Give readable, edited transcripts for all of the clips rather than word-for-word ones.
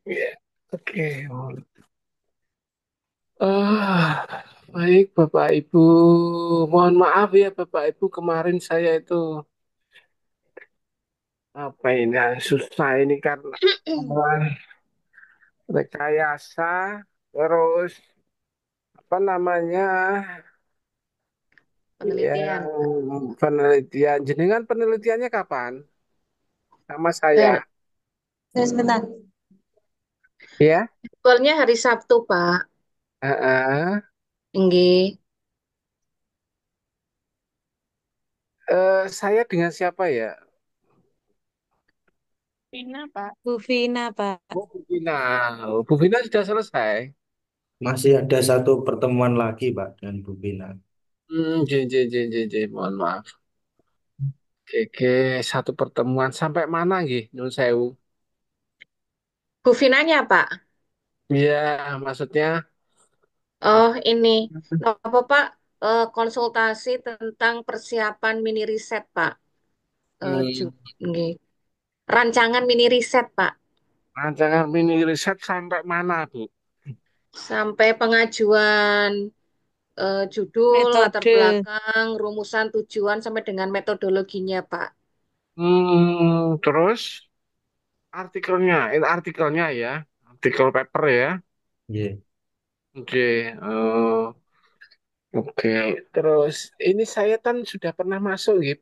Iya. Oke. Baik Bapak Ibu. Mohon maaf ya Bapak Ibu, kemarin saya itu apa ini susah ini karena rekayasa terus apa namanya Penelitian. yang penelitian. Jenengan penelitiannya kapan? Sama Ben, saya. sebentar. Ya. Jadwalnya hari Sabtu, Pak. Heeh. Nggih. Saya dengan siapa ya? Vina, Pak. Bu Vina, Pak. Oh, Bu Vina. Oh, Bu Vina sudah selesai. Masih ada satu pertemuan lagi, Pak, dengan Bu Bina. Mohon maaf. Oke, satu pertemuan sampai mana nggih, Nun Sewu? Bu Vinanya, Pak. Iya, maksudnya Oh, ini. Apa, Pak? Konsultasi tentang persiapan mini riset, Pak. hmm, Nggih. Rancangan mini riset, Pak. rancangan mini riset sampai mana, Bu? Sampai pengajuan judul, latar Metode. belakang, rumusan tujuan, sampai dengan metodologinya, Pak. Terus artikelnya, ini artikelnya ya, artikel paper ya. Iya. Oke, oke. Terus ini saya kan sudah pernah masuk gitu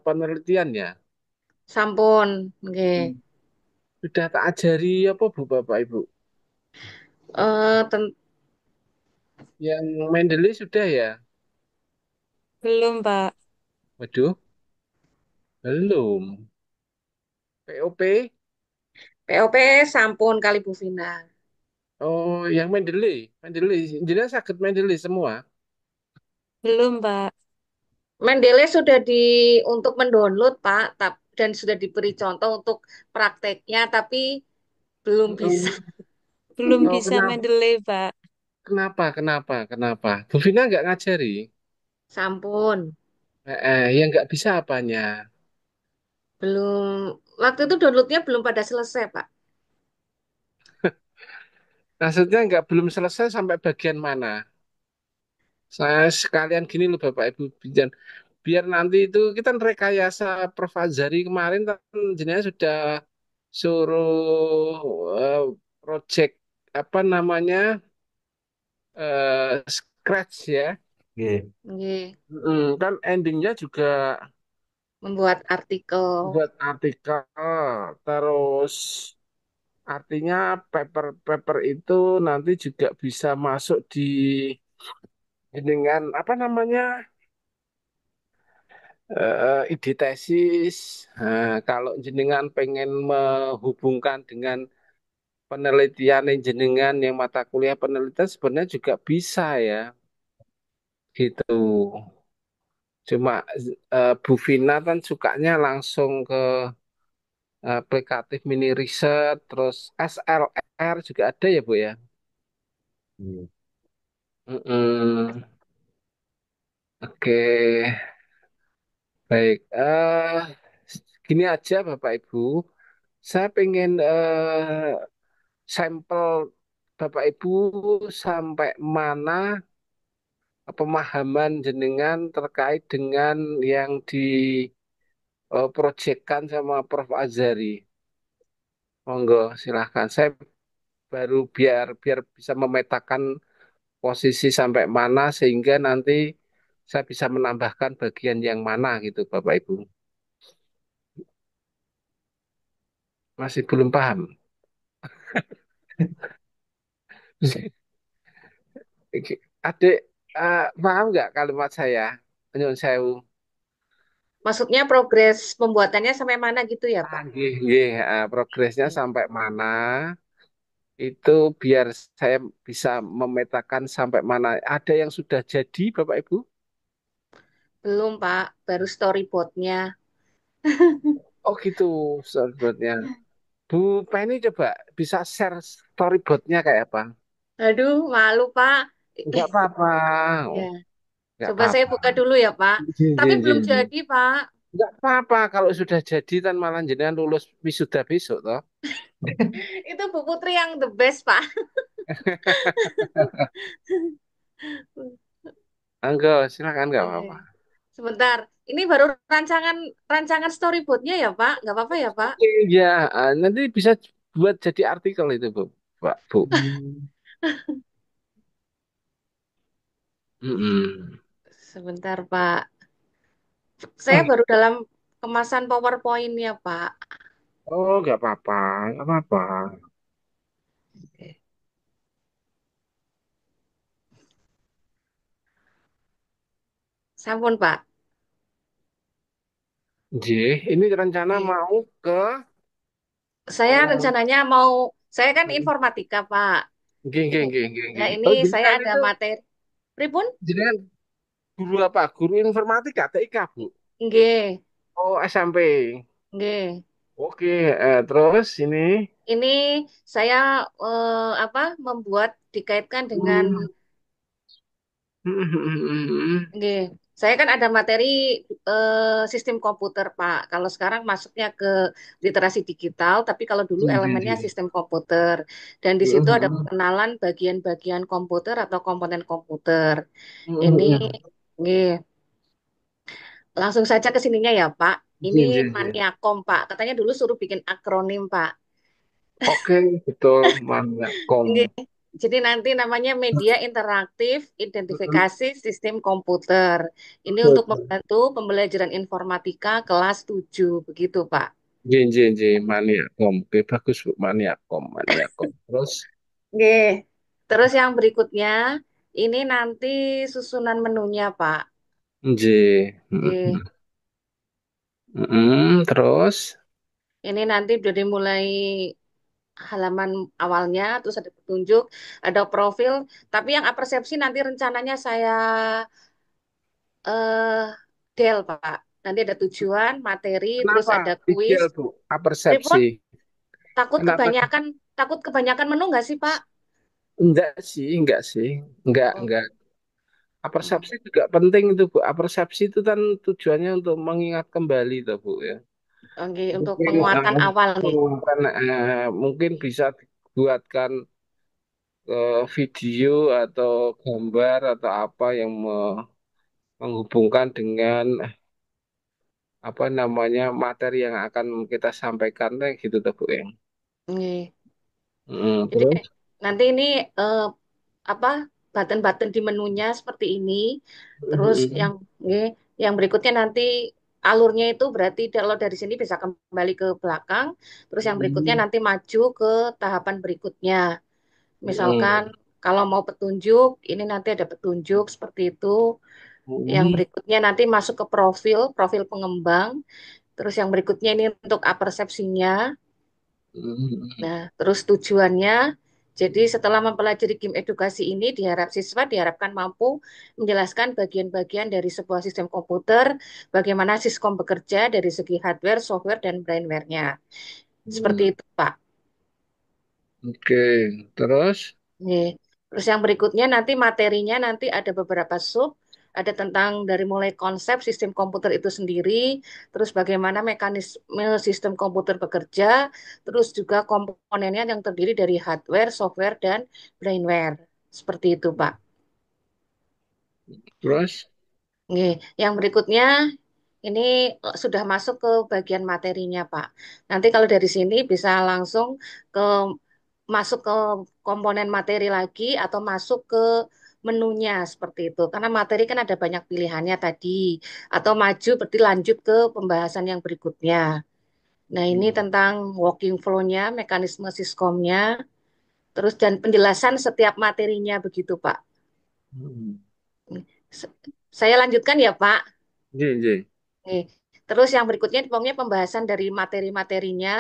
penelitian ya. Sampun. Nggih. Hmm. Sudah tak ajari apa Bu Bapak Ibu? Eh, Yang Mendeley sudah ya? Belum, Pak. Waduh, belum. POP? POP sampun kali Bu Vina. Oh, yang Mendeley, Mendeley, jadi sakit Mendeley semua. Belum, Pak. Mendeley sudah untuk mendownload Pak, dan sudah diberi contoh untuk prakteknya, tapi belum bisa. Mm. Belum Oh, bisa kenapa? mendelay, Pak. Kenapa? Bu Vina nggak ngajari? Sampun. Ya nggak bisa apanya? Belum. Waktu itu downloadnya belum pada selesai Pak. Maksudnya nggak belum selesai sampai bagian mana? Saya sekalian gini loh Bapak Ibu, biar nanti itu kita rekayasa Prof. Azari kemarin kan jenengan sudah suruh project apa namanya scratch ya. Iya. Nggih. Kan endingnya juga Membuat artikel. buat artikel, terus artinya paper-paper itu nanti juga bisa masuk di dengan apa namanya ide tesis. Nah, kalau jenengan pengen menghubungkan dengan penelitian yang jenengan yang mata kuliah penelitian sebenarnya juga bisa ya, gitu. Cuma Bu Vina kan sukanya langsung ke aplikatif mini riset, terus SLR juga ada ya Bu ya. Iya. Mm-mm. Oke, baik. Gini aja Bapak Ibu, saya pengen sampel Bapak Ibu sampai mana pemahaman jenengan terkait dengan yang diproyekkan sama Prof. Azari. Monggo, silahkan. Saya baru biar biar bisa memetakan posisi sampai mana sehingga nanti saya bisa menambahkan bagian yang mana gitu, Bapak Ibu. Masih belum paham. Adik, paham nggak kalimat saya? Nyun sewu. Maksudnya progres pembuatannya sampai mana gitu ya Pak? Nggih, nggih. Progresnya sampai mana? Itu biar saya bisa memetakan sampai mana. Ada yang sudah jadi, Bapak Ibu? Belum Pak, baru storyboardnya. Oh gitu, storyboardnya. Bu Penny coba bisa share storyboardnya kayak apa? Aduh, malu Pak. Enggak apa-apa. Ya, Oh, enggak coba saya apa-apa. buka dulu ya Pak. Jin, Tapi jin, belum jin, jin. jadi Pak. Enggak apa-apa kalau sudah jadi kan malah jenengan lulus wisuda besok toh. Itu Bu Putri yang the best, Pak. Enggak, silakan nggak Oke. apa-apa. Sebentar. Ini baru rancangan rancangan storyboardnya ya, Pak? Nggak apa-apa ya, Pak? Oke, ya, nanti bisa buat jadi artikel itu, Bu. Pak, Bu. Hmm. Mm-mm. Sebentar, Pak. Saya Oh, baru dalam kemasan PowerPoint ya, Pak. oh, nggak apa-apa, nggak apa-apa. Oke. Sampun, Pak. J, ini rencana Oke. mau ke Saya eh, rencananya mau, saya kan informatika, Pak. geng, Ini, geng, geng, geng, ya geng. ini Oh, saya jenengan ada itu, materi. Pripun? jenengan guru apa? Guru informatika, TIK, Bu. Nggih, Oh, SMP. nggih. Oke, terus ini. Ini saya apa membuat dikaitkan dengan Hmm. nggih. Saya kan ada materi sistem komputer, Pak. Kalau sekarang masuknya ke literasi digital, tapi kalau dulu elemennya sistem komputer. Dan di situ ada pengenalan bagian-bagian komputer atau komponen komputer. Ini nggih. Langsung saja ke sininya ya, Pak. Ini Maniakom, Pak. Katanya dulu suruh bikin akronim, Pak. Oke, betul, Maniakom. Nggih. Jadi nanti namanya media interaktif identifikasi sistem komputer. Ini Oke, untuk oke. membantu pembelajaran informatika kelas 7 begitu, Pak. J, J, J, Maniakom. Oke, bagus, Bu. Maniakom, Maniakom. Terus, Nggih. Terus yang berikutnya, ini nanti susunan menunya, Pak. J. Nggih. Terus, Ini nanti udah dimulai halaman awalnya, terus ada petunjuk, ada profil, tapi yang apersepsi nanti rencananya saya eh del, Pak. Nanti ada tujuan, materi, terus kenapa ada kuis. detail, Bu? Pripun? Persepsi. Takut Kenapa? kebanyakan, takut kebanyakan menu nggak sih, Pak? Enggak sih, enggak sih. Enggak, Oh, enggak. hmm. Persepsi juga penting itu, Bu. Persepsi itu kan tujuannya untuk mengingat kembali, tuh, Bu, ya. Oke, untuk Mungkin, penguatan awal nih. mungkin bisa dibuatkan video atau gambar atau apa yang menghubungkan dengan apa namanya materi yang akan kita sampaikan gitu tuh Bu ya. Oke. Jadi Terus. nanti ini eh, apa button-button di menunya seperti ini. Terus Mm, yang berikutnya nanti alurnya itu berarti kalau dari sini bisa kembali ke belakang. Terus yang berikutnya mm, nanti maju ke tahapan berikutnya. Misalkan mm, kalau mau petunjuk, ini nanti ada petunjuk seperti itu. Yang mm, berikutnya nanti masuk ke profil, profil pengembang. Terus yang berikutnya ini untuk apersepsinya. mm. Nah, terus tujuannya, jadi setelah mempelajari game edukasi ini, siswa diharapkan mampu menjelaskan bagian-bagian dari sebuah sistem komputer, bagaimana Siskom bekerja dari segi hardware, software, dan brainware-nya. Seperti Mm. itu, Pak. Oke, terus. Nih. Terus yang berikutnya nanti materinya nanti ada beberapa sub, ada tentang dari mulai konsep sistem komputer itu sendiri, terus bagaimana mekanisme sistem komputer bekerja, terus juga komponennya yang terdiri dari hardware, software, dan brainware. Seperti itu, Pak. Terus. Nih, yang berikutnya ini sudah masuk ke bagian materinya, Pak. Nanti kalau dari sini bisa langsung ke masuk ke komponen materi lagi atau masuk ke menunya seperti itu. Karena materi kan ada banyak pilihannya tadi. Atau maju berarti lanjut ke pembahasan yang berikutnya. Nah, ini tentang working flow-nya, mekanisme siskomnya, terus dan penjelasan setiap materinya begitu, Pak. Mm. Se- Saya lanjutkan ya, Pak. J, J. Oke. Terus yang berikutnya pokoknya pembahasan dari materi-materinya.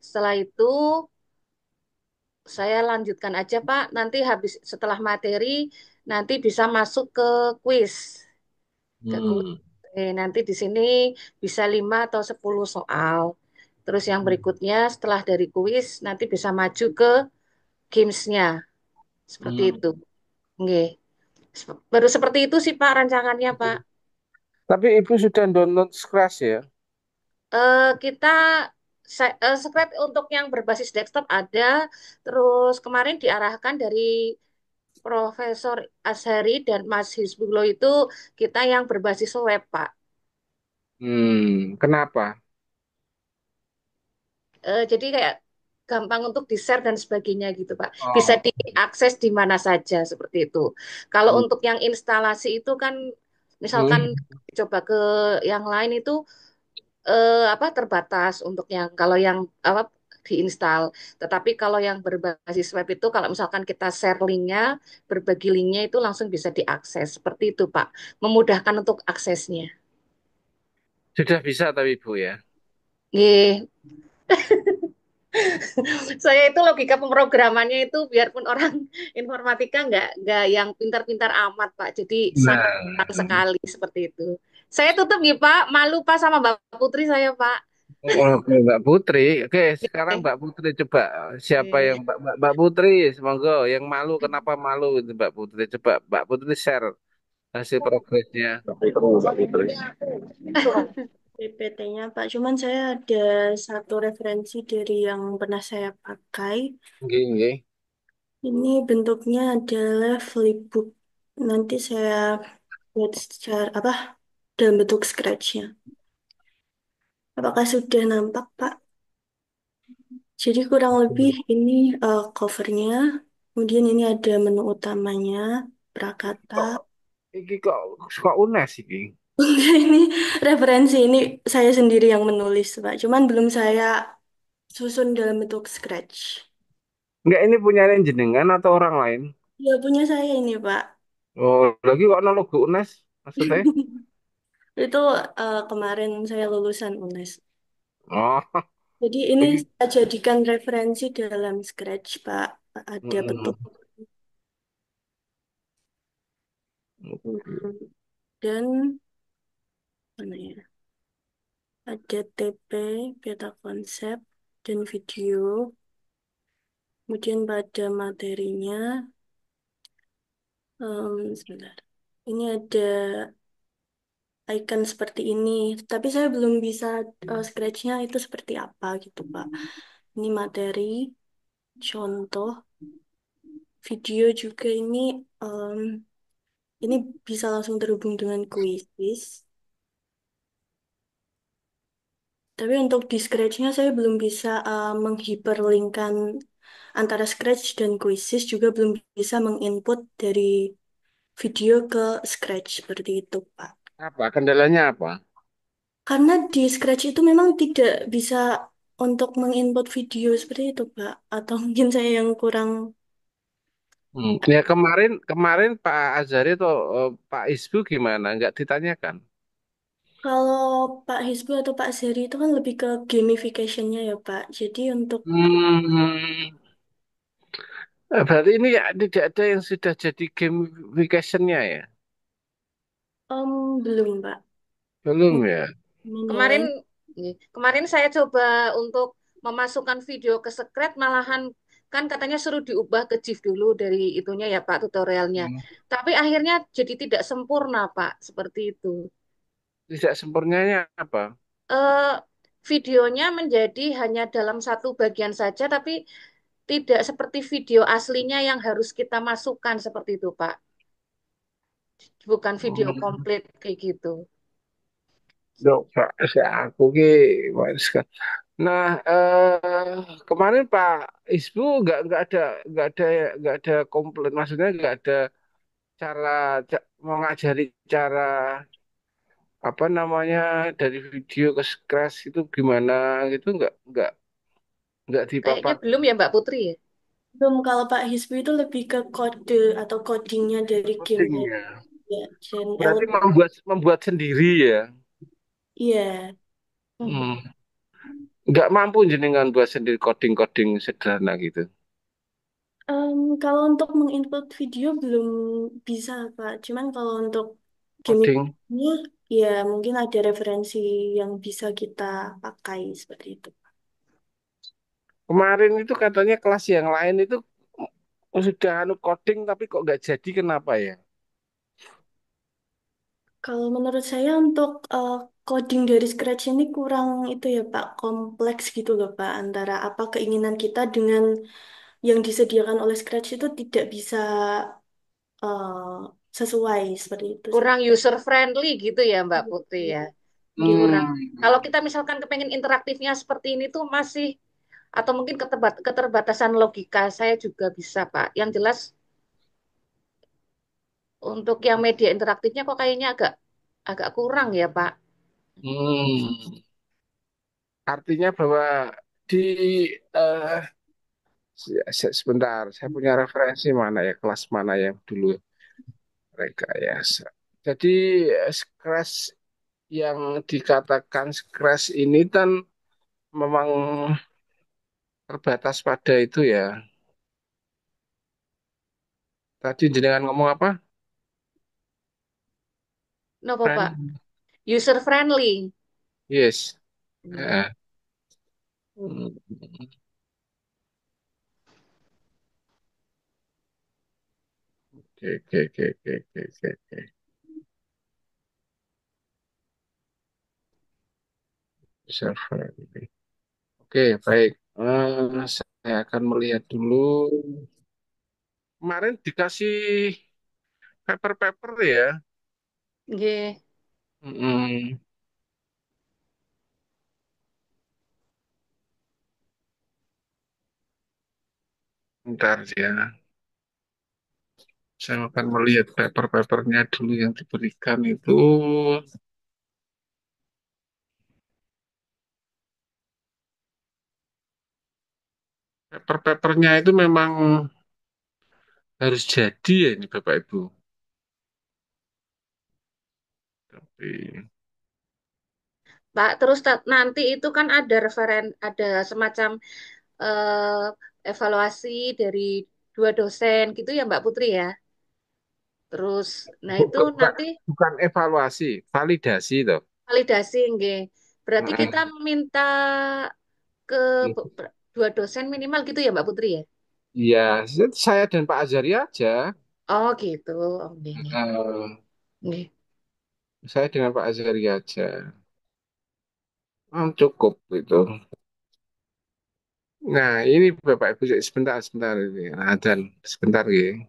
Setelah itu saya lanjutkan aja Pak. Nanti habis setelah materi nanti bisa masuk ke kuis. Ke kuis. Hmm. Nanti di sini bisa 5 atau 10 soal. Terus yang berikutnya setelah dari kuis nanti bisa maju ke gamesnya. Seperti Hmm. itu. Oke. Baru seperti itu sih Pak rancangannya Pak. Tapi Ibu sudah download Scratch ya? Kita Scratch untuk yang berbasis desktop ada, terus kemarin diarahkan dari Profesor Azhari dan Mas Hizbullah itu kita yang berbasis web, Pak. Kenapa? Jadi kayak gampang untuk di-share dan sebagainya gitu, Pak. Bisa Oh. diakses di mana saja seperti itu. Kalau Hmm. untuk yang instalasi itu kan misalkan Hmm. coba ke yang lain itu apa terbatas untuk yang kalau yang apa diinstal. Tetapi kalau yang berbasis web itu kalau misalkan kita share linknya, berbagi linknya itu langsung bisa diakses. Seperti itu, Pak. Memudahkan untuk aksesnya. Sudah bisa tapi Bu ya. Nggih, saya itu logika pemrogramannya itu biarpun orang informatika nggak yang pintar-pintar amat, Pak. Jadi sangat Nah, gampang sekali seperti itu. Saya tutup nih, Pak. Malu Pak sama Mbak Putri saya, Pak. oke Mbak Putri. Oke, sekarang Oke. Mbak Putri coba siapa yang Mbak Putri, semoga yang malu kenapa malu itu Mbak Putri. Coba Mbak Putri share hasil progresnya. PPT-nya Pak. Cuman saya ada satu referensi dari yang pernah saya pakai. Nggih, nggih. Ini bentuknya adalah flipbook. Nanti saya buat secara apa dalam bentuk scratch-nya. Apakah sudah nampak, Pak? Jadi kurang lebih ini covernya. Kemudian ini ada menu utamanya, Prakata. Kok iki kok UNES iki? Ini referensi ini saya sendiri yang menulis, Pak. Cuman belum saya susun dalam bentuk scratch. Enggak, ini punya jenengan atau orang lain? Ya punya saya ini, Pak. Oh, lagi kok ono logo UNES maksudnya? Itu kemarin saya lulusan UNES. Oh, Jadi ini iki. saya jadikan referensi dalam Scratch, Pak. Ada bentuk Mm-mm. dan mana ya? Ada TP, peta konsep, dan video. Kemudian pada materinya, sebentar. Ini ada icon seperti ini. Tapi saya belum bisa Scratch-nya itu seperti apa gitu, Pak. Ini materi, contoh, video juga ini bisa langsung terhubung dengan Quizzes. Tapi untuk di Scratch-nya saya belum bisa menghiperlinkkan antara Scratch dan Quizzes, juga belum bisa menginput dari video ke Scratch seperti itu, Pak. Apa kendalanya apa? Karena di Scratch itu memang tidak bisa untuk menginput video seperti itu, Pak. Atau mungkin saya yang kurang. Ya kemarin kemarin Pak Azhari atau Pak Isbu gimana? Nggak ditanyakan? Kalau Pak Hizbu atau Pak Seri itu kan lebih ke gamification-nya ya, Pak. Jadi untuk Hmm, berarti ini ya, tidak ada yang sudah jadi gamification-nya ya? belum, Pak. Belum ya? Kemarin Menilai. kemarin saya coba untuk memasukkan video ke Scratch malahan kan katanya suruh diubah ke GIF dulu dari itunya ya Pak tutorialnya. Hmm. Tapi akhirnya jadi tidak sempurna Pak, seperti itu. Tidak sempurnanya apa? Eh, Videonya menjadi hanya dalam satu bagian saja tapi tidak seperti video aslinya yang harus kita masukkan seperti itu Pak. Bukan video Hmm. komplit kayak gitu. Dok, Pak, aku ki wes kan. Nah, kemarin Pak Isbu nggak ada komplain, maksudnya nggak ada cara mau ngajari cara apa namanya dari video ke scratch itu gimana gitu nggak Kayaknya dipapak belum ya Mbak Putri ya. Belum, kalau Pak Hizbu itu lebih ke kode atau codingnya dari gamenya. codingnya. Ya, dan Berarti elemen. membuat membuat sendiri ya. Iya. Hmm. Nggak mampu jenengan buat sendiri coding-coding sederhana gitu. Kalau untuk menginput video belum bisa, Pak. Cuman kalau untuk Coding. gamenya, ya mungkin ada referensi yang bisa kita pakai seperti itu. Kemarin itu katanya kelas yang lain itu sudah anu coding tapi kok nggak jadi kenapa ya? Kalau menurut saya untuk coding dari Scratch ini kurang itu ya Pak, kompleks gitu loh Pak, antara apa keinginan kita dengan yang disediakan oleh Scratch itu tidak bisa eh, sesuai seperti itu sih. Kurang user friendly gitu ya Mbak Putri ya. Kurang. Gitu. Kalau Hmm. kita misalkan kepengen interaktifnya seperti ini tuh masih atau mungkin keterbatasan logika saya juga bisa Pak. Yang jelas untuk yang media interaktifnya kok kayaknya agak agak kurang ya Pak. Hmm. Artinya bahwa di eh, sebentar, saya punya referensi mana ya, kelas mana yang dulu rekayasa. Jadi Scratch yang dikatakan Scratch ini kan memang terbatas pada itu ya. Tadi jenengan ngomong apa? Kenapa Pak? Friend? User friendly. Yes. Hmm. Eh, hmm. Oke, oke, oke, oke, oke, oke, oke. Server. Oke, baik. Saya akan melihat dulu. Kemarin dikasih paper-paper ya. Nggih. Mm-mm. Bentar ya. Saya akan melihat paper-papernya dulu yang diberikan itu. Paper-papernya itu memang harus jadi ya ini Bapak Ibu. Tapi Pak, terus nanti itu kan ada ada semacam eh, evaluasi dari dua dosen gitu ya Mbak Putri ya. Terus, nah itu bukan, nanti bukan evaluasi, validasi toh. validasi nggih. Berarti kita Mm-mm. minta ke dua dosen minimal gitu ya Mbak Putri ya. Iya, saya dan Pak Azari aja. Oh gitu. Oh, nggih, nggih. Eh, Nggih. saya dengan Pak Azari aja. Cukup itu. Nah, ini Bapak Ibu sebentar sebentar ini. Nah, dan sebentar ya.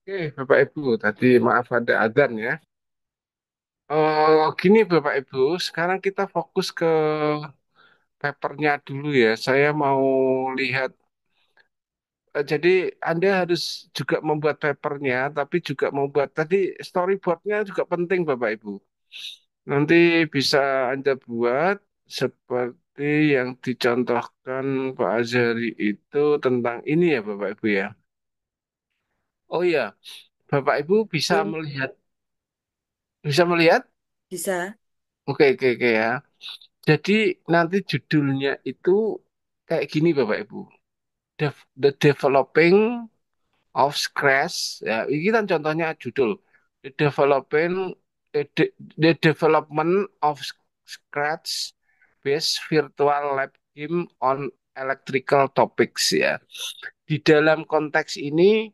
Oke, Bapak Ibu, tadi maaf ada adzan ya. Gini Bapak Ibu, sekarang kita fokus ke papernya dulu ya. Saya mau lihat, jadi Anda harus juga membuat papernya, tapi juga membuat tadi storyboardnya juga penting Bapak Ibu. Nanti bisa Anda buat seperti yang dicontohkan Pak Azhari itu tentang ini ya Bapak Ibu ya. Oh ya, Bapak Ibu Belum bisa melihat? bisa. Oke, oke, oke ya. Jadi nanti judulnya itu kayak gini Bapak Ibu. The Developing of Scratch. Ya, ini kan contohnya judul. The Developing the Development of Scratch Based Virtual Lab Game on Electrical Topics ya. Di dalam konteks ini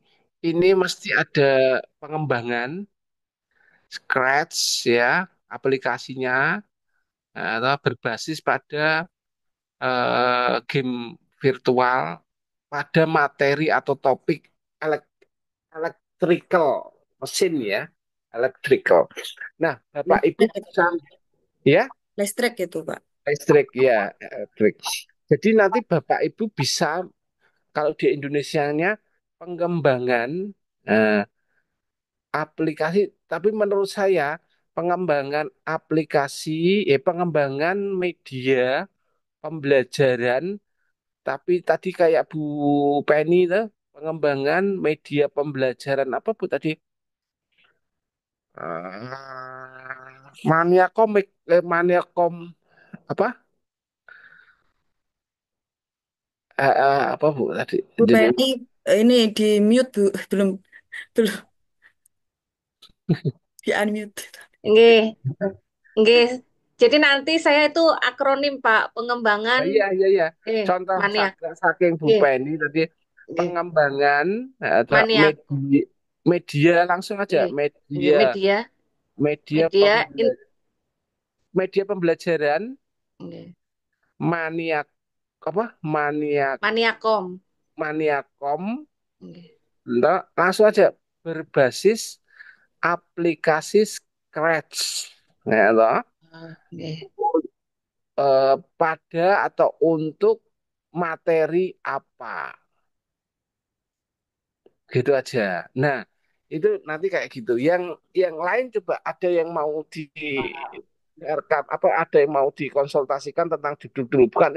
mesti ada pengembangan Scratch ya, aplikasinya atau berbasis pada game virtual pada materi atau topik elek- electrical mesin ya, electrical. Nah, Bapak Ibu Listrik itu, bisa Pak. ya, Listrik itu, Pak. listrik ya, elektrik. Jadi nanti Bapak Ibu bisa kalau di Indonesianya pengembangan eh, aplikasi, tapi menurut saya pengembangan aplikasi, pengembangan media pembelajaran. Tapi tadi kayak Bu Penny itu pengembangan media pembelajaran apa Bu tadi? Mania komik, mania kom apa? Apa Bu tadi? Bu Jadi Penny, ini di mute, Bu. Belum, belum di unmute. Nggih, nggih. Jadi nanti saya itu akronim Pak, pengembangan iya iya iya. eh Contoh maniak. saking Bu Nggih, Penny tadi nggih. pengembangan atau Maniak. media langsung aja Nggih. Nggih, media media, media media media pembelajaran nggih. maniak apa Maniakom. maniakom. Nggih. Nah, langsung aja berbasis aplikasi Scratch. Nah, toh, Ah, nggih. pada atau untuk materi apa. Gitu aja. Nah, itu nanti kayak gitu. Yang lain coba ada yang mau direkam apa ada yang mau dikonsultasikan tentang judul dulu. Bukan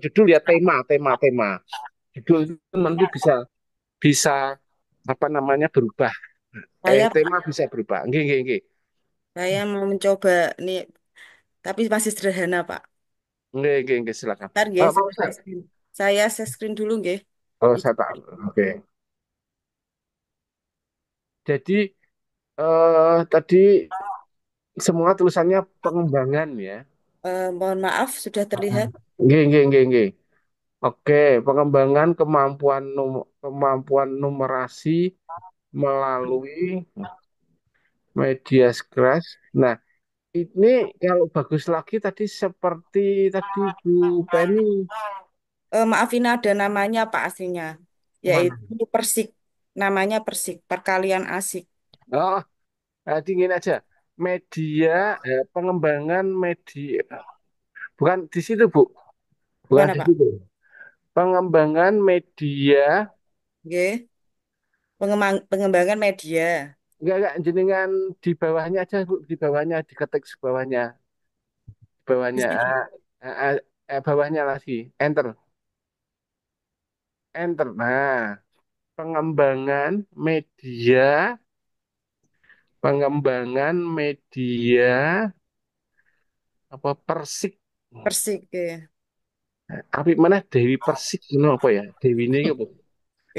judul ya tema. Judul itu nanti bisa bisa apa namanya berubah. Saya, Tema Pak, bisa berubah. Nggih, nggih, nggih. saya mau mencoba nih, tapi masih sederhana, Pak. Nggih, silakan. Ntar, nggih, Mau saya saya? share screen. Saya share screen dulu, nggih. Oh, saya tak. Oke. Jadi tadi semua tulisannya pengembangan ya. Mohon maaf, sudah terlihat. Nggih. Oke, pengembangan kemampuan numerasi melalui media Scratch. Nah, ini kalau bagus lagi tadi seperti tadi Bu Penny. Maaf, ini ada namanya, Pak, aslinya. Mana? Yaitu Persik. Namanya Persik, Perkalian Asik. Oh, dingin aja. Media, pengembangan media. Bukan di situ, Bu. Bukan Gimana, di Pak? situ. Pengembangan media, Nggih. Pengembangan media. enggak, jenengan di bawahnya aja, Bu. Di bawahnya, diketik di bawahnya. Di Di bawahnya, sini. bawahnya lagi. Enter. Enter. Nah, pengembangan media, pengembangan media, apa, Persik. Persik, ya. Tapi mana Dewi Persik, ini apa ya? Dewi ini apa?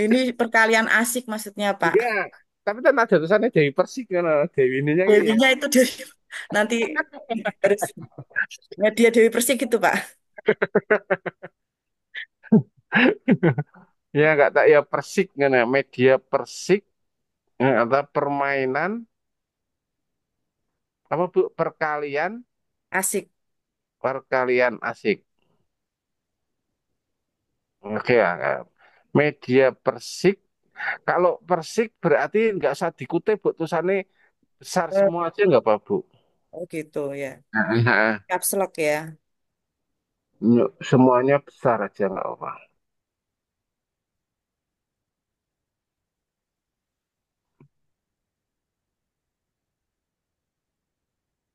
Ini perkalian asik maksudnya, Pak. Enggak. Tapi kan ada tulisannya Dewi Persik, kan? Dewi ininya gitu. Dewinya itu dari nanti harus media Dewi Persik gitu, Pak. Ya nggak tak ya Persik kan ya media Persik atau permainan apa Bu Asik. perkalian asik. Oke ya. Media Persik Kalau Persik berarti nggak usah dikutip, Bu. Tulisannya besar Eh, semua aja nggak apa, Bu? Oh gitu ya. Nah, Caps lock ya. semuanya besar aja nggak apa.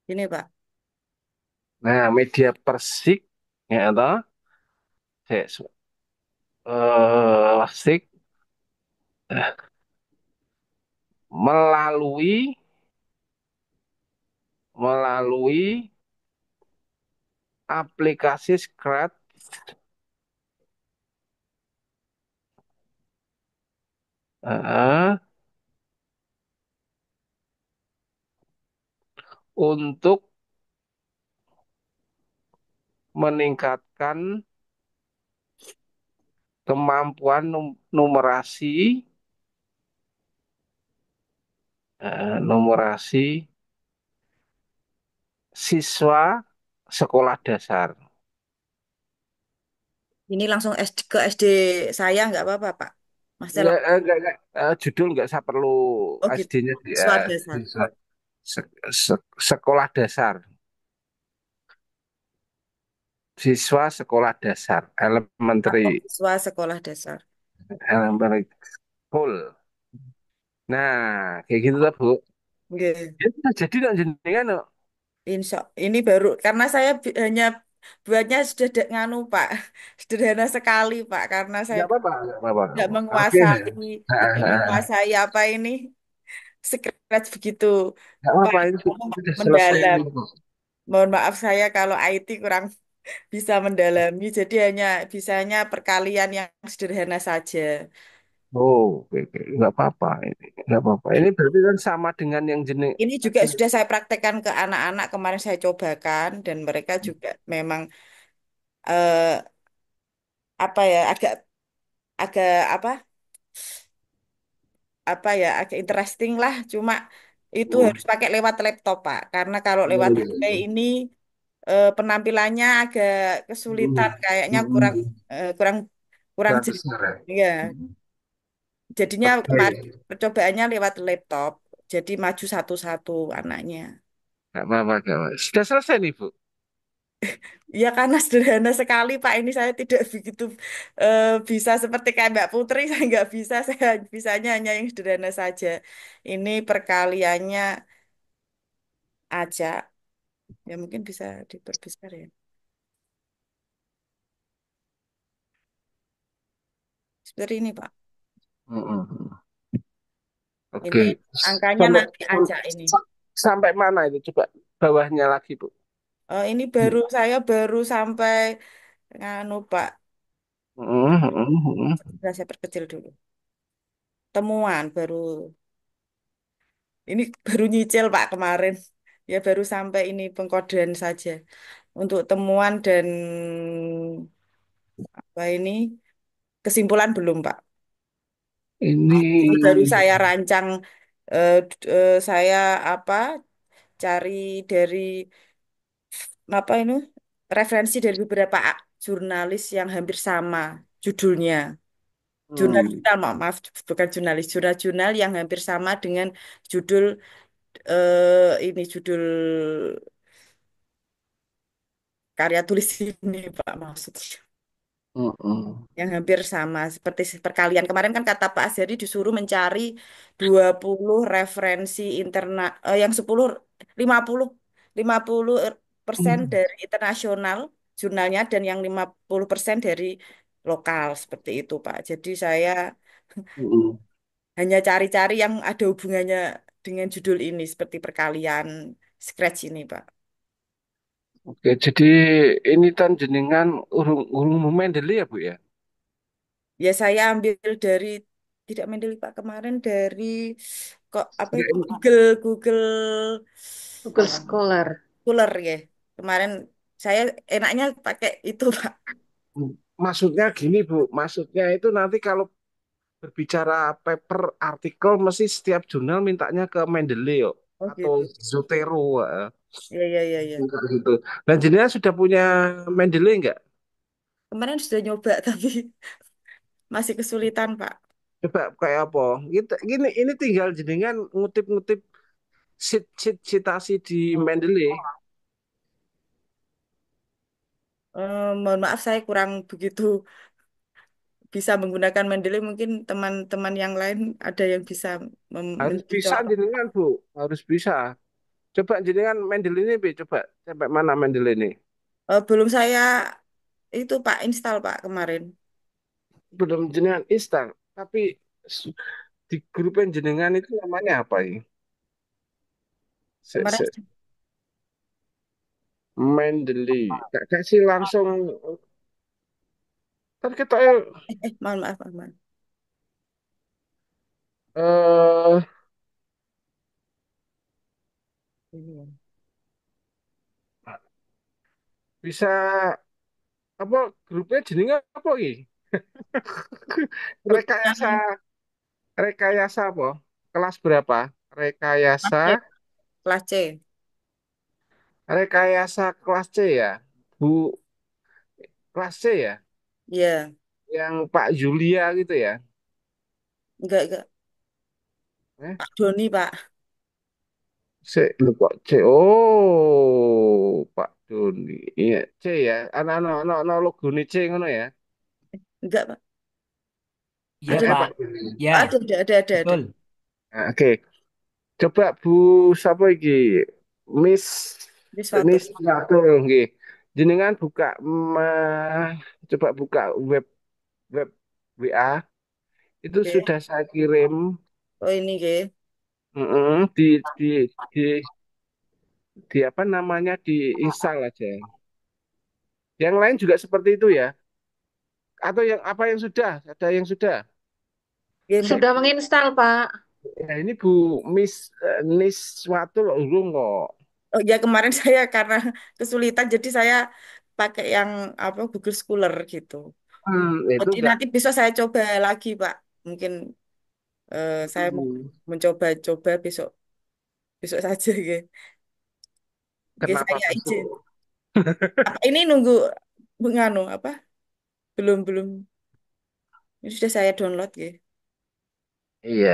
Ini Pak. Nah, media Persik, ya toh, Persik melalui melalui aplikasi Scratch eh, untuk meningkatkan kemampuan numerasi numerasi siswa sekolah dasar. Ini langsung SD, ke SD saya nggak apa-apa Pak. Masalah. Enggak. Judul nggak saya perlu Oh gitu. SD-nya dia Siswa dasar. siswa sekolah dasar. Siswa sekolah dasar, Atau elementary, siswa sekolah dasar. elementary school. Nah, kayak gitu lah, Bu. Oke. Ya, bisa jadi nak jenengan no. Insya ini baru karena saya hanya buatnya sudah nganu Pak. Sederhana sekali Pak karena saya Nggak apa-apa, nggak apa-apa. tidak Oke. menguasai tidak menguasai apa ini scratch begitu Nggak Pak apa-apa, ini sudah selesai mendalam. ini, Bu. Mohon maaf saya kalau IT kurang bisa mendalami, jadi hanya bisanya perkalian yang sederhana saja. Oh, oke, oke. Nggak apa-apa ini. Nggak apa-apa. Ini berarti kan sama dengan yang jenis. Ini juga sudah saya praktekkan ke anak-anak, kemarin saya cobakan dan mereka juga memang eh, apa ya agak agak apa agak interesting lah. Cuma itu Hmm. harus pakai lewat laptop Pak, karena kalau Oh, lewat iya, HP iya. ini penampilannya agak kesulitan, Hmm. kayaknya kurang Hmm. kurang kurang Nggak jelas. besar ya. Ya, jadinya Oke. kemarin percobaannya lewat laptop, jadi maju satu-satu anaknya. Nggak apa-apa, nggak apa-apa. Sudah selesai nih, Bu. Ya karena sederhana sekali Pak, ini saya tidak begitu bisa seperti kayak Mbak Putri, saya nggak bisa, saya bisanya hanya yang sederhana saja. Ini perkaliannya aja, ya mungkin bisa diperbesar ya. Seperti ini Pak. Hmm. Oke. Ini angkanya Sampai, nanti aja ini. sampai mana itu? Coba bawahnya lagi, Bu. Ini baru saya baru sampai nganu Pak. Hmm. Hmm. Sudah saya perkecil dulu. Temuan baru ini baru nyicil Pak kemarin. Ya baru sampai ini pengkodean saja. Untuk temuan dan apa ini kesimpulan belum Pak. Ini Ini baru saya rancang saya apa cari dari apa ini referensi dari beberapa jurnalis yang hampir sama judulnya. hmm. Jurnal-jurnal, maaf, bukan jurnalis, jurnal-jurnal yang hampir sama dengan judul ini judul karya tulis ini Pak maksudnya. Hmm. Yang hampir sama seperti perkalian kemarin kan kata Pak Asyari disuruh mencari 20 referensi internal yang 50% Hmm. dari internasional jurnalnya dan yang 50% dari lokal seperti itu Pak. Jadi saya Hmm. hanya cari-cari yang ada hubungannya dengan judul ini seperti perkalian scratch ini Pak. Oke, jadi ini kan jenengan urung Mendele ya, Bu ya? Ya saya ambil dari tidak Mendeley Pak kemarin dari kok apa itu Google Google Google Scholar. Scholar ya. Kemarin saya enaknya pakai itu Pak. Maksudnya gini, Bu. Maksudnya itu nanti kalau berbicara paper artikel mesti setiap jurnal mintanya ke Mendeley yo, Oh atau gitu. Zotero Ya ya ya ya. gitu. Dan jenengan sudah punya Mendeley nggak? Kemarin sudah nyoba tapi masih kesulitan Pak. Coba kayak apa? Gini, ini tinggal jenengan ngutip-ngutip citasi di Mendeley. Mohon maaf saya kurang begitu bisa menggunakan Mendeley. Mungkin teman-teman yang lain ada yang bisa Harus bisa mencontoh. jenengan, Bu. Harus bisa. Coba jenengan Mendeley ini, Bi. Coba sampai mana Mendeley ini? Belum saya itu Pak install Pak kemarin. Belum jenengan install. Tapi di grup yang jenengan itu namanya apa ini? Kemarin Mendeley. Tak kasih langsung. Kan kita mohon maaf, mohon maaf. eh Ini ya. bisa apa grupnya jenenge apa iki? Grupnya Rekayasa rekayasa apa? Kelas berapa? Rekayasa kelas C, kelas C. rekayasa kelas C ya. Bu, kelas C ya. Iya, Yang Pak Julia gitu ya. enggak Eh, Pak Doni Pak. C lu kok C. Oh, Pak Doni. Iya, C ya. Ana logo C ngono ya. Enggak Pak. Iya, Ada Ada Pak. Pak Doni. Ya, Pak, ada. betul. Nah, oke. Coba Bu siapa iki? Miss Ini suatu. Miss Ratu nggih. Jenengan buka coba buka web web WA itu Oke. sudah saya kirim. Oh ini ke. Di di apa namanya diinstal aja. Yang lain juga seperti itu ya. Atau yang apa yang sudah? Ada yang sudah. Game. Sudah menginstal, Pak. Ya ini Bu Miss Nis Watu loh urung kok. Oh ya kemarin saya karena kesulitan jadi saya pakai yang apa Google Scholar gitu. Itu Jadi enggak. nanti bisa saya coba lagi Pak. Mungkin saya mau Hmm, mencoba-coba besok besok saja gitu. Oke, Kenapa saya izin. besok? Apa ini nunggu nganu apa? Belum belum. Ini sudah saya download gitu. Iya.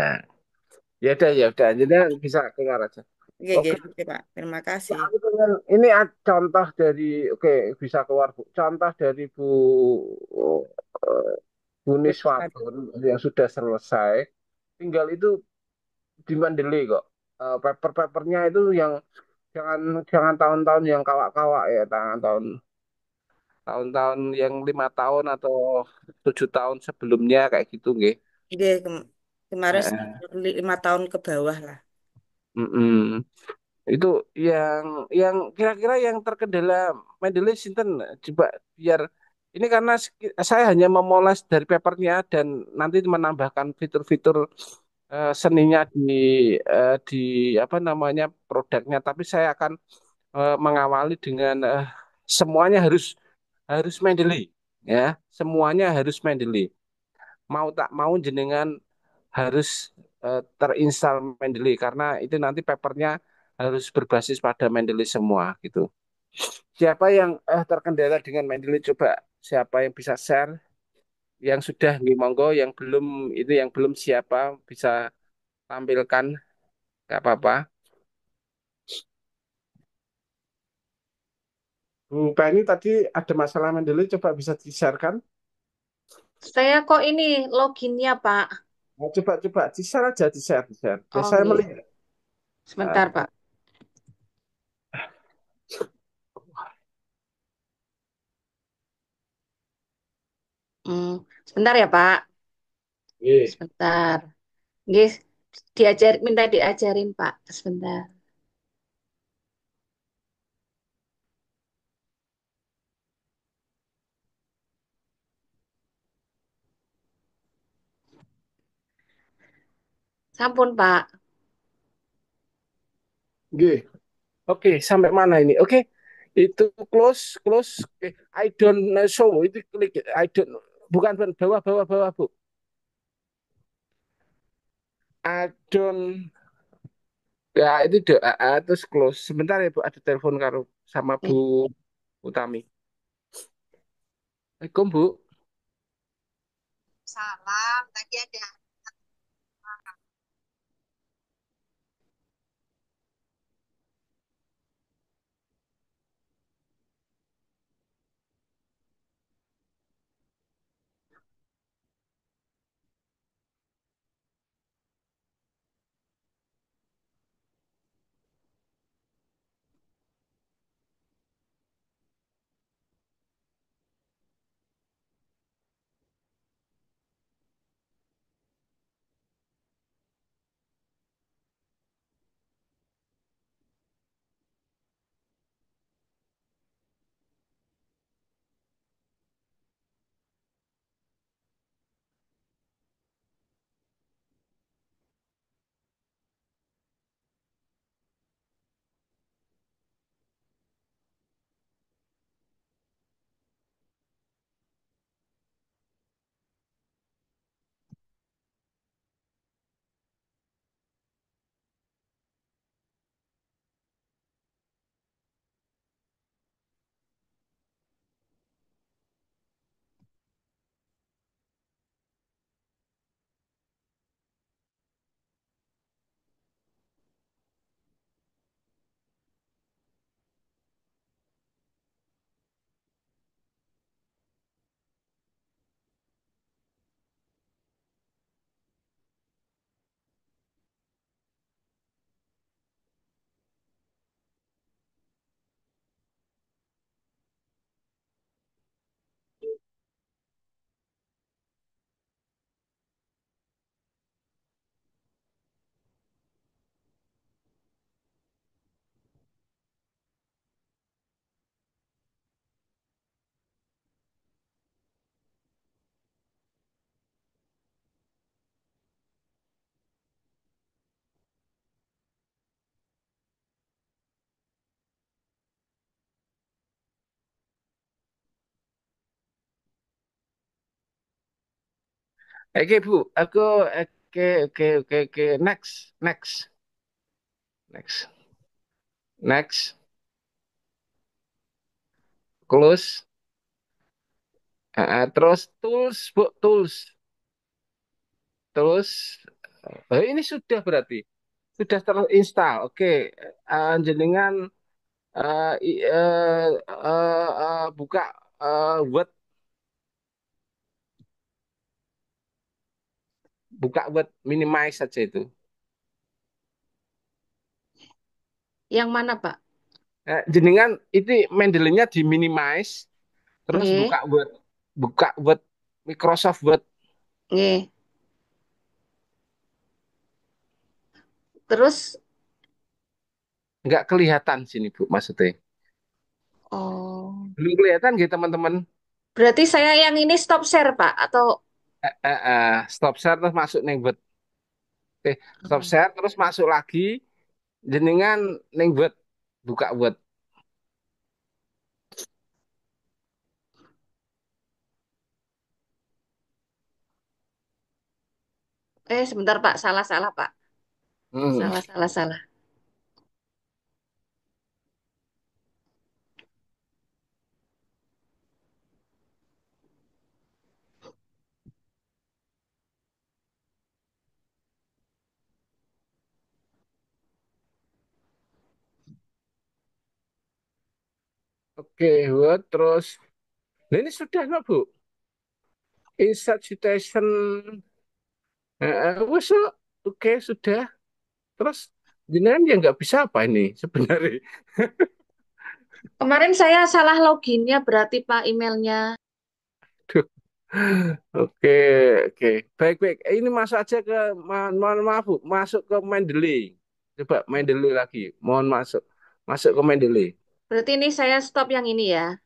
Ya udah. Jadi bisa keluar aja. Oke. Oke, Pak. Terima Ya, kasih. aku pengen, ini contoh dari, oke, bisa keluar Bu. Contoh dari eh, Bu Niswatun yang sudah selesai. Tinggal itu di Mandalay kok. Paper-papernya itu yang jangan jangan tahun-tahun yang kawak-kawak ya, tahun-tahun tahun-tahun yang 5 tahun atau 7 tahun sebelumnya kayak gitu, nggih. Oke, kemarin Heeh. 5 tahun ke bawah lah. Mm-mm. Itu yang kira-kira yang terkendala Mendeley sinten coba biar ini karena saya hanya memoles dari papernya dan nanti menambahkan fitur-fitur seninya di apa namanya produknya tapi saya akan mengawali dengan semuanya harus harus Mendeley ya semuanya harus Mendeley mau tak mau jenengan harus terinstall Mendeley karena itu nanti papernya harus berbasis pada Mendeley semua gitu. Siapa yang terkendala dengan Mendeley coba siapa yang bisa share yang sudah nih monggo yang belum itu yang belum siapa bisa tampilkan nggak apa-apa. Bu Penny tadi ada masalah Mendeley coba bisa di-sharekan. Saya kok ini loginnya, Pak. Nah, coba di-share aja di-share. Ya Oh, saya nggih. melihat. Sebentar, Pak. Hmm, sebentar ya, Pak. Iya. Sebentar. Nggih, minta diajarin, Pak. Sebentar. Sampun, Pak. Nggih. Oke, sampai mana ini? Oke, itu close. Oke, I don't know show itu klik. I don't, bukan bawah Bu. I don't, ya itu terus close. Sebentar ya Bu, ada telepon karo sama Bu Nih, Utami. Assalamualaikum Bu. Salam, tadi ada Oke Bu, oke, next, next, next, next, close. Terus tools Bu, tools, terus ini sudah berarti sudah terinstall. Oke, jenengan buka Word, buka Word, minimize saja itu. Yang mana, Pak? Jenengan itu Mendeley-nya di minimize, terus Nggih, buka Word, Microsoft Word. nggih. Terus, Nggak kelihatan sini Bu, maksudnya. oh, Belum kelihatan gitu teman-teman. berarti saya yang ini stop share, Pak, atau Stop share terus masuk nih Word. Stop oh. share terus masuk lagi, jenengan nih Word, buka Word. Sebentar, Pak, salah-salah, Pak. Hmm. Salah, salah, salah. Oke, Word terus. Nah, ini sudah nggak Bu? Insert citation. Wes, oke sudah. Terus jenengan ya nggak bisa apa ini sebenarnya. Kemarin saya salah loginnya berarti, Pak, emailnya. Duh. Oke, oke. Baik, baik. Ini masuk aja ke, mohon maaf, Bu. Masuk ke Mendeley. Coba Mendeley lagi. Mohon masuk. Masuk ke Mendeley. Berarti ini saya stop yang ini ya.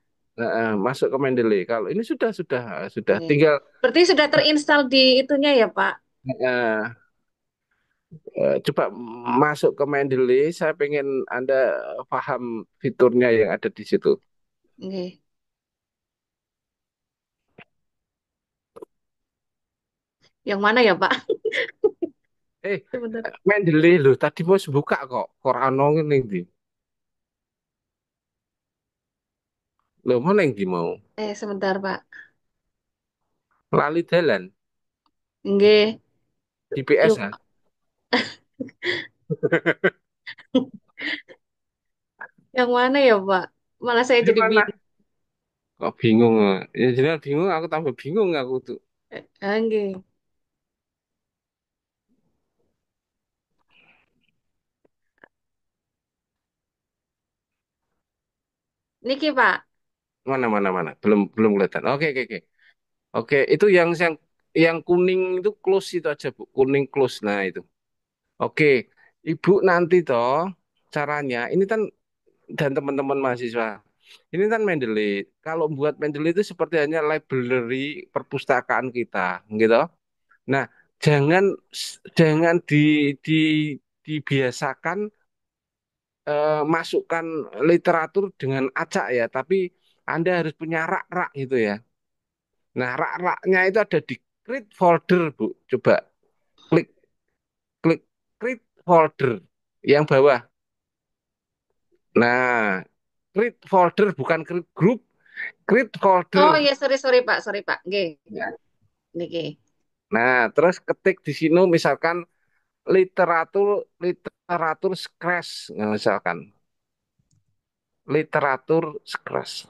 Masuk ke Mendeley. Kalau ini sudah. Oke. Tinggal Berarti sudah terinstall di itunya ya, Pak? eh, coba masuk ke Mendeley. Saya pengen Anda paham fiturnya yang ada di situ. Oke. Yang mana ya, Pak? Eh, Sebentar. Mendeley loh. Tadi mau buka kok. Korano ini. Loh, mana yang di mau? Sebentar, Pak. Lali dalan. Nggih. GPS Lupa. ya? Yang mana ya, Pak? Malah saya Di jadi mana? bingung. Kok bingung? Ya jelas bingung, aku tambah bingung aku tuh. Nggih. Niki, Pak. Mana. Belum belum kelihatan. Oke. Oke, itu yang kuning itu close itu aja, Bu. Kuning close. Nah, itu. Oke. Ibu nanti toh caranya ini kan dan teman-teman mahasiswa. Ini kan Mendeley. Kalau buat Mendeley itu seperti hanya library perpustakaan kita, gitu. Nah, jangan jangan di dibiasakan masukkan literatur dengan acak ya, tapi Anda harus punya rak-rak gitu ya. Nah, rak-raknya itu ada di create folder, Bu. Coba klik klik create folder yang bawah. Nah, create folder bukan create group, create Oh folder. iya, sorry Pak, sorry Pak. Nggih. Ya. Niki. Nah, terus ketik di sini misalkan literatur literatur scratch, nah, misalkan literatur scratch.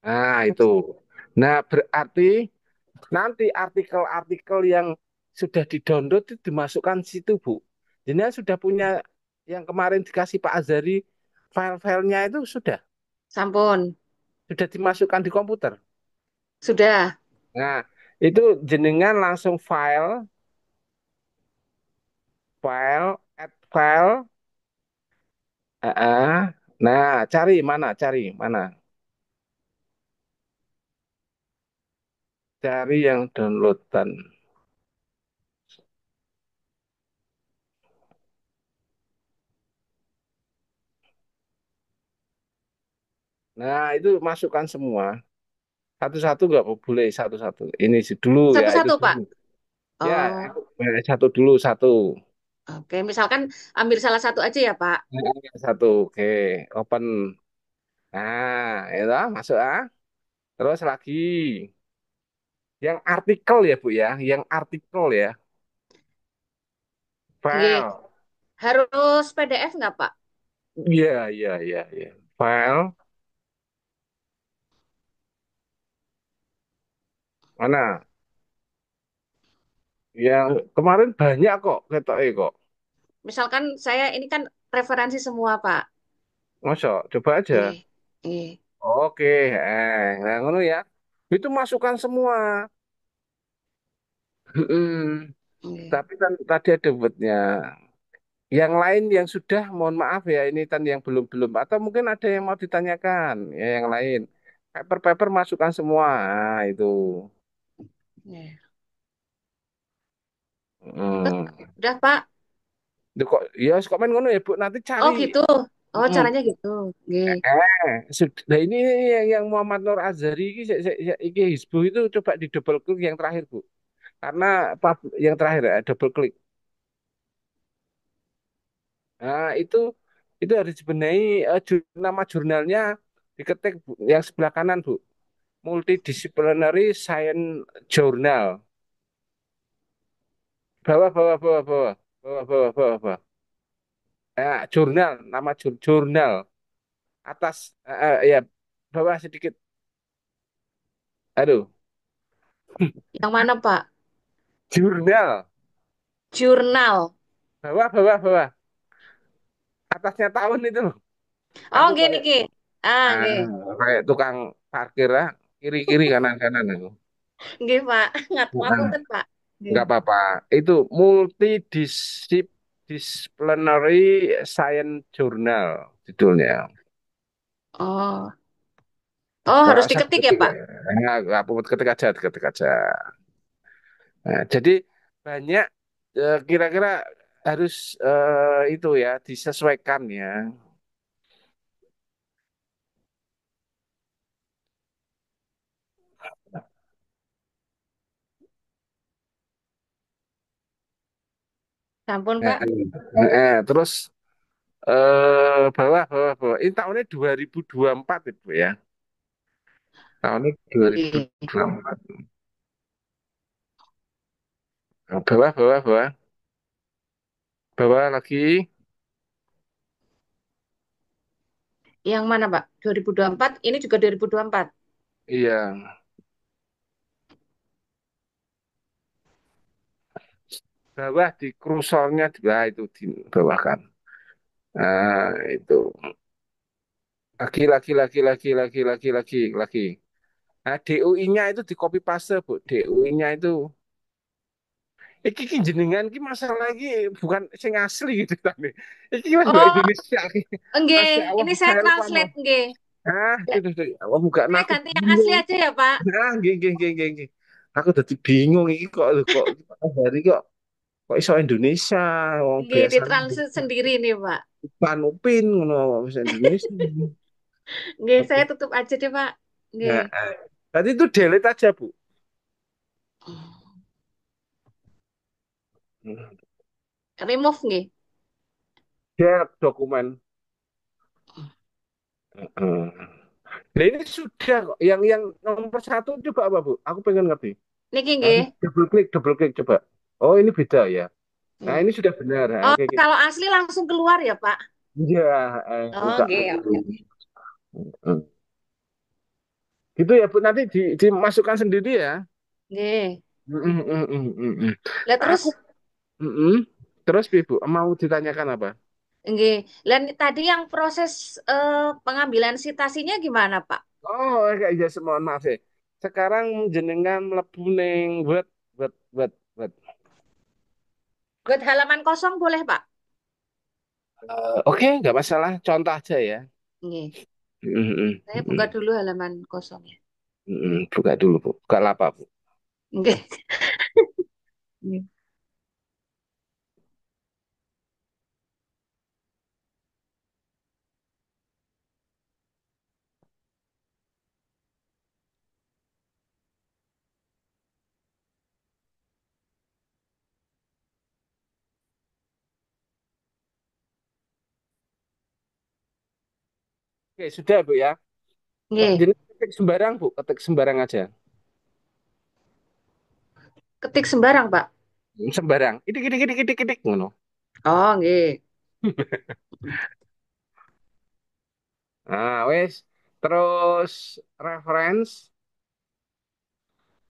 Nah, itu. Nah, berarti nanti artikel-artikel yang sudah di-download itu dimasukkan situ, Bu. Jadi sudah punya yang kemarin dikasih Pak Azari, file-filenya itu Sampun. sudah dimasukkan di komputer. Sudah. Nah, itu jenengan langsung add file. eh, eh. Nah, cari mana, cari yang downloadan. Nah, itu masukkan semua. Satu-satu nggak boleh satu-satu. Ini sih dulu ya, itu Satu-satu, dulu. Pak. Ya, Oh, aku satu dulu, satu. oke. Misalkan ambil salah satu aja ya, Pak. Satu, oke. Open. Nah, itu masuk ah. Terus lagi. Yang artikel ya, Bu ya. Yang artikel ya. Nggih. File. Harus PDF nggak, Pak? Iya, iya, iya, iya. File. Mana? Yang kemarin banyak kok, ketoknya kok. Misalkan saya ini kan referensi semua, Pak. Masa? Coba aja. Nggih. Nggih. Oke, nah ngono ya. Itu masukkan semua. Mm. Nggih. Tapi kan tadi ada buatnya. Yang lain yang sudah, mohon maaf ya, ini kan yang belum-belum. Atau mungkin ada yang mau ditanyakan, ya yang lain. Paper-paper masukkan semua. Nah, itu. Nggih. Terus, Hmm. udah, Pak. Itu kok, ya komen ngono ya Bu, nanti cari. Oh, gitu. Oh, Mm. caranya gitu. Nggih. Nah ini yang Muhammad Nur Azhari ini, iki Hizbut itu coba di double klik yang terakhir Bu. Karena yang terakhir ya, double klik. Nah, itu harus dibenahi nama jurnalnya diketik Bu, yang sebelah kanan Bu. Multidisciplinary Science Journal. Bawah, bawah, bawah, bawah. Bawah, bawah, bawah, bawah. Jurnal, nama jurnal. Atas, ya, bawah sedikit. Aduh, Yang mana, Pak? jurnal. Jurnal. Bawah, bawah, bawah. Atasnya tahun itu loh. Oh, Aku nggih kayak, niki. Ah, ah, nggih. kayak tukang parkir lah. Kiri-kiri, kanan-kanan aku. Nggih, Pak. Nah, Ngapunten, Pak. Nggih. nggak apa-apa. Itu multidisciplinary science journal judulnya. Oh. Oh, Kalau harus saya diketik ya, ketik, Pak? nggak apa ketik aja, ketik aja. Nah, jadi banyak kira-kira harus itu ya disesuaikan ya. Sampun, Nah, Pak. terus bawah, bawah, bawah. Ini tahunnya 2024 itu ya. Tahunnya Nggih. 2024. Nah, bawah, bawah, bawah. Bawah lagi. Yang mana, Pak? 2024. Ini juga 2024. Iya. Bawah di kursornya di bawah itu di bawah kan. Nah, itu. Lagi. Nah, DUI-nya itu di copy paste, Bu. DUI-nya itu. Iki jenengan iki masalah iki bukan sing asli gitu tadi. Iki bahasa Oh, Indonesia. nggih. Masya Allah, Ini saya saya lupa mau. translate, nggih. Itu tuh. Oh, bukan Saya aku ganti yang asli bingung. aja ya, Pak. Nah, gini. Aku jadi bingung iki kok hari kok iso Indonesia wong Nggih, biasanya ditranslate sendiri nih, Pak. Upin Upin ngono bahasa Indonesia. Nggih, saya Oke. tutup aja deh, Pak. Nggih. Nah, tadi itu delete aja, Bu. Remove nggih. Delete dokumen. Heeh. Nah, ini sudah kok. Yang nomor satu coba apa, Bu? Aku pengen ngerti. Niki nggih. Double klik coba. Oh, ini beda ya. Nah, Nggih. ini sudah benar. Nah, Oh, oke, oke. kalau asli langsung keluar ya, Pak? Iya, Oh, buka nggih. dulu. Oke. Hmm. Gitu ya, Bu. Nanti dimasukkan sendiri ya. Nggih. Mm. Lah terus Aku, mm. Terus, Ibu, mau ditanyakan apa? nggih. Lah tadi yang proses pengambilan sitasinya gimana, Pak? Oh, ya, mohon maaf ya. Sekarang jenengan mlebu ning buat. Buat halaman kosong boleh, Pak? Oke, nggak masalah. Contoh aja ya. Nggih. Mm. Saya buka dulu halaman kosongnya. Buka dulu, Bu. Buka lapak, Bu. Nggih. Nggih. Oke, sudah Bu ya. Nggih, Jadi ketik sembarang Bu, ketik sembarang aja. ketik sembarang, Pak. Sembarang. Idik idik idik idik idik ngono. Oh, nggih. Nah, wes. Terus reference,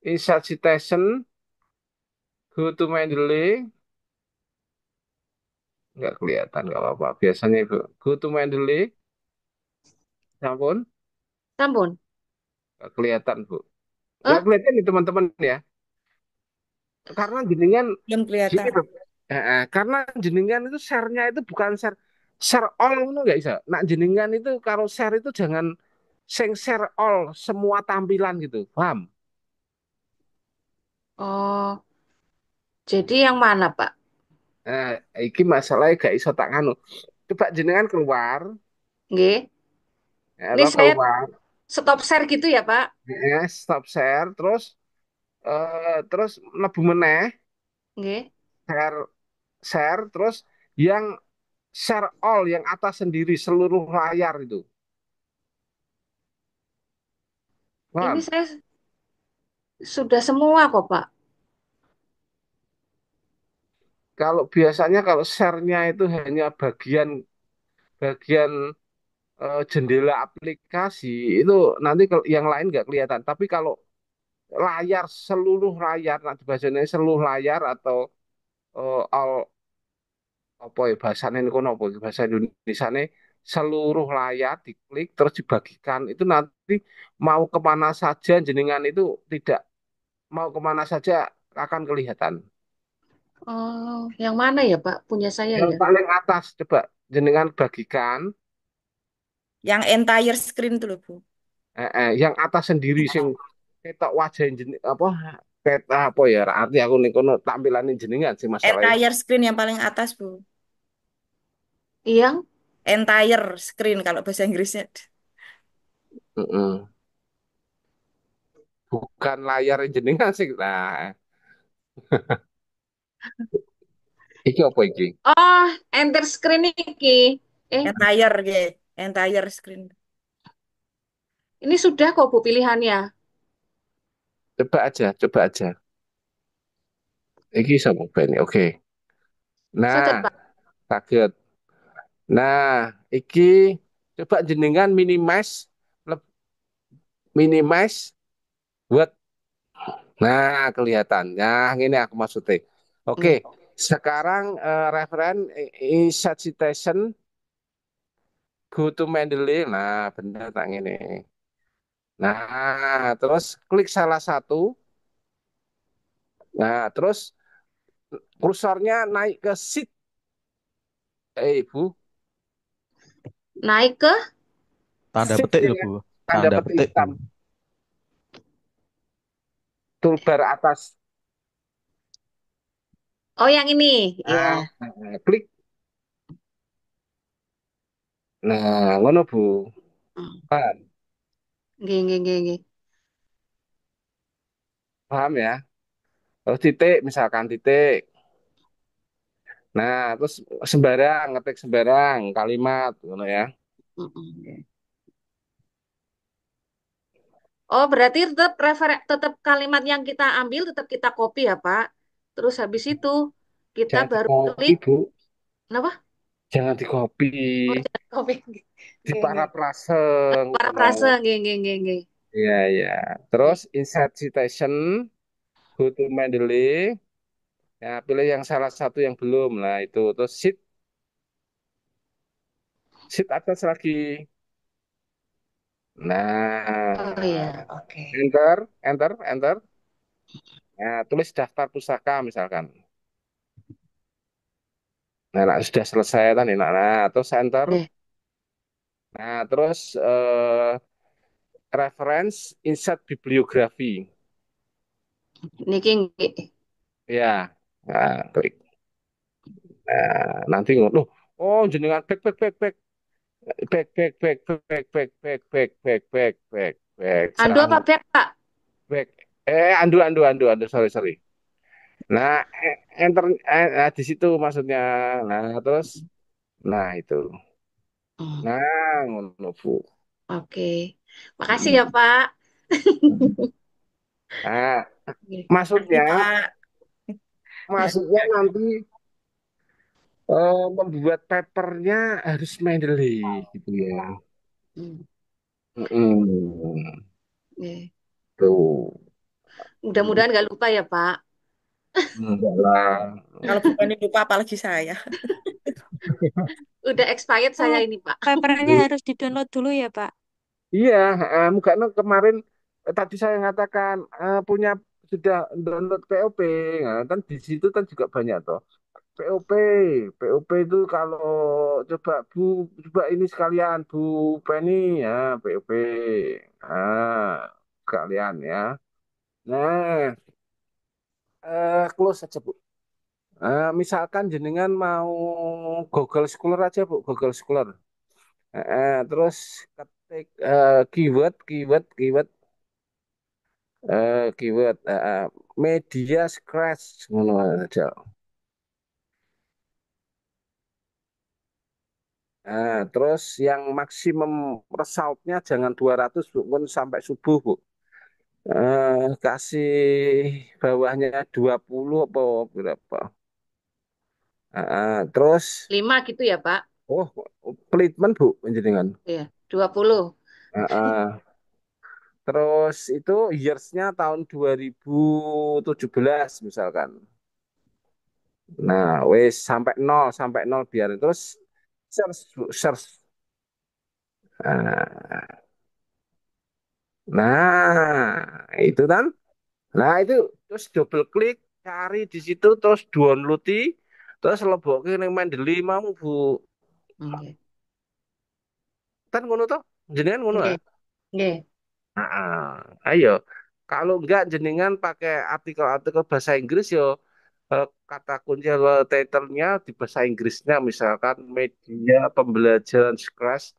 insert citation, go to Mendeley, nggak kelihatan, nggak apa-apa. Biasanya itu go to Mendeley, sampun, Sampun. nggak kelihatan Bu. Nggak Eh, kelihatan nih teman-teman ya. Karena jenengan Belum gini kelihatan. loh. Karena jenengan itu share-nya itu bukan share share all itu nggak bisa. Nah jenengan itu kalau share itu jangan share all semua tampilan gitu, paham? oh, jadi yang mana, Pak? Nah, iki masalahnya gak iso tak anu. Coba jenengan keluar, Nggih. Ini atau saya keluar, stop share gitu ya, Pak? stop share, terus lebu meneh, Nggih. share share, terus yang share all yang atas sendiri seluruh layar itu, Ini paham? saya sudah semua kok, Pak. Kalau biasanya kalau share-nya itu hanya bagian bagian jendela aplikasi itu nanti kalau yang lain nggak kelihatan. Tapi kalau layar seluruh layar nanti bahasanya seluruh layar atau all apa ya bahasanya ini kono apa bahasa Indonesia ini seluruh layar diklik terus dibagikan itu nanti mau kemana saja jenengan itu tidak mau kemana saja akan kelihatan. Oh, yang mana ya, Pak? Punya saya Yang ya. paling atas coba jenengan bagikan. Yang entire screen tuh loh, Bu. Yang atas sendiri sing ketok wajah apa peta apa ya arti aku nih kono tampilan jenengan sih masalahnya. Entire screen yang paling atas, Bu. Yang Entire screen kalau bahasa Inggrisnya. Mm-mm. Bukan layar jenengan sih. Nah, iki apa iki? oh, enter screen iki. Entire, ya. Entire screen. Ini sudah kok Bu pilihannya. Coba aja, coba aja. Iki sama Ben. Oke. Sakit, Nah, Pak. kaget. Nah, iki coba jenengan minimize buat. Nah, kelihatan. Nah, ini aku maksudnya. Oke, Nggih. sekarang referen insert citation go to Mendeley. Nah, benar tak ini. Nah, terus klik salah satu. Nah, terus kursornya naik ke sheet. Ibu, Naik ke Tanda sheet petik itu, yang Bu. tanda Tanda petik petik hitam. tuh. Toolbar atas. Oh, yang ini. Nah, Ya. klik. Nah, ngono Bu. Hmm. Paham, Nggih, nggih, nggih, nggih. paham ya? Terus titik, misalkan titik. Nah, terus sembarang, ngetik sembarang kalimat, gitu ya. Mm-mm. Oh, berarti tetap kalimat yang kita ambil tetap kita copy ya, Pak. Terus habis itu kita Jangan di baru copy, klik. Bu. Apa? Jangan di copy, Oh, jangan copy. di Nggih, nggih. paraphraseng, ngono. Parafrase, nggih, nggih, nggih, nggih. Iya, iya. Terus insert citation, go to Mendeley. Ya, pilih yang salah satu yang belum. Nah, itu. Terus sheet atas lagi. Oh Nah, ya, oke. enter, enter, enter. Nah, tulis daftar pusaka misalkan. Nah, sudah selesai tadi. Nah, terus enter. Nggih. Nah, terus reference insert bibliografi. Niki nggih. Ya, nah, klik. Nah, nanti ngono. Oh, jenengan back back back back back back back back back back back back back back back Ando apa sama back, Pak? back. Andu andu andu andu sorry sorry. Nah, enter nah, di situ maksudnya. Nah, terus nah itu. Hmm. Nah, ngono Bu. Oke. Makasih ya, Pak. Nah, Oke. Kasih, maksudnya, Pak. maksudnya nanti membuat papernya harus manually gitu ya. Hmm, Mm-mm. oke. Tuh, Mudah-mudahan nggak lupa ya, Pak. enggak lah. Kalau bukan itu Pak, apalagi saya. Udah expired Oh, saya ini, Pak. papernya harus di-download dulu ya, Pak. Iya, karena kemarin tadi saya mengatakan punya sudah download POP, nah, kan di situ kan juga banyak toh. POP, POP itu kalau coba Bu, coba ini sekalian Bu Penny ya, POP, sekalian ya. Nah, close saja Bu. Misalkan jenengan mau Google Scholar aja Bu, Google Scholar. Terus ketik keyword media scratch ngono aja. Terus yang maksimum resultnya jangan 200 Bu, pun sampai subuh Bu. Kasih bawahnya 20 apa berapa. Terus 5 gitu ya, Pak. oh treatment Bu jenengan. Iya, 20. Terus itu years-nya tahun 2017 misalkan. Nah, wes sampai nol biar terus search Bu, search. Nah, itu kan. Nah, itu terus double klik cari di situ terus download terus lebokke ning Mendeley mau Bu. Oke. Kan ngono toh? Jenengan ngono Oke. ah? Oke. Ayo. Kalau enggak jenengan pakai artikel-artikel bahasa Inggris yo kata kunci atau title-nya di bahasa Inggrisnya misalkan media pembelajaran Scratch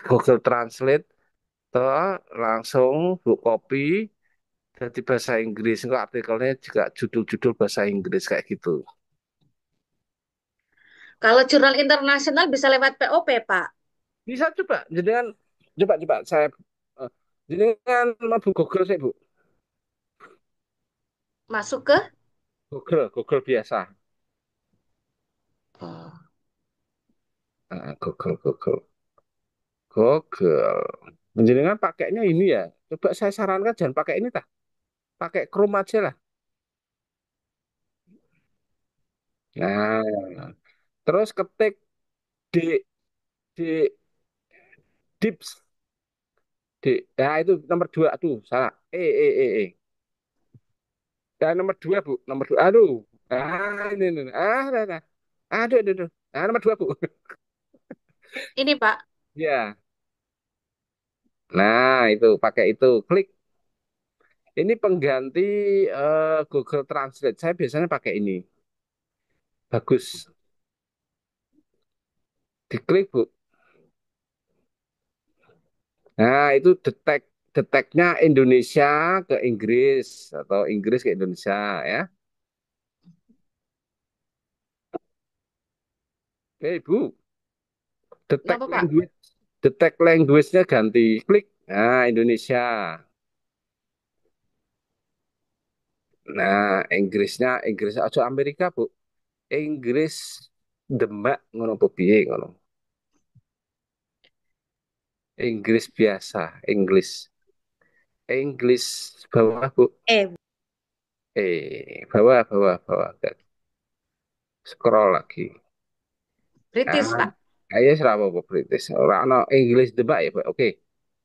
Google Translate toh langsung bu copy jadi bahasa Inggris. Enggak artikelnya juga judul-judul bahasa Inggris kayak gitu. Kalau jurnal internasional bisa lewat POP, Pak. Bisa coba jenengan coba saya jenengan mau bu Google saya Bu. Masuk ke Google biasa. oh, Google. Google. Jenengan pakainya ini ya. Coba saya sarankan jangan pakai ini tah. Pakai Chrome aja lah. Nah, terus ketik D D dips D. Nah, itu nomor dua tuh salah. E. Dan nomor dua Bu, nomor dua. Aduh. Ini. Nah, nah. Aduh. Nah, nomor dua Bu. ini, Pak. Ya. Nah, itu pakai itu. Klik. Ini pengganti Google Translate. Saya biasanya pakai ini. Bagus. Diklik Bu. Nah, itu deteknya Indonesia ke Inggris atau Inggris ke Indonesia ya. Oke, Bu. Detect Kenapa, Pak? language. Detect language-nya ganti. Klik. Nah, Indonesia. Nah, Inggrisnya Inggris aja Amerika, Bu. Inggris Demak ngono apa piye ngono. Inggris biasa, Inggris. Inggris bawah, Bu. Bawah. Scroll lagi. British, Ah, Pak. ayo serapa apa British. Ora ono Inggris Demak ya, Pak. Oke.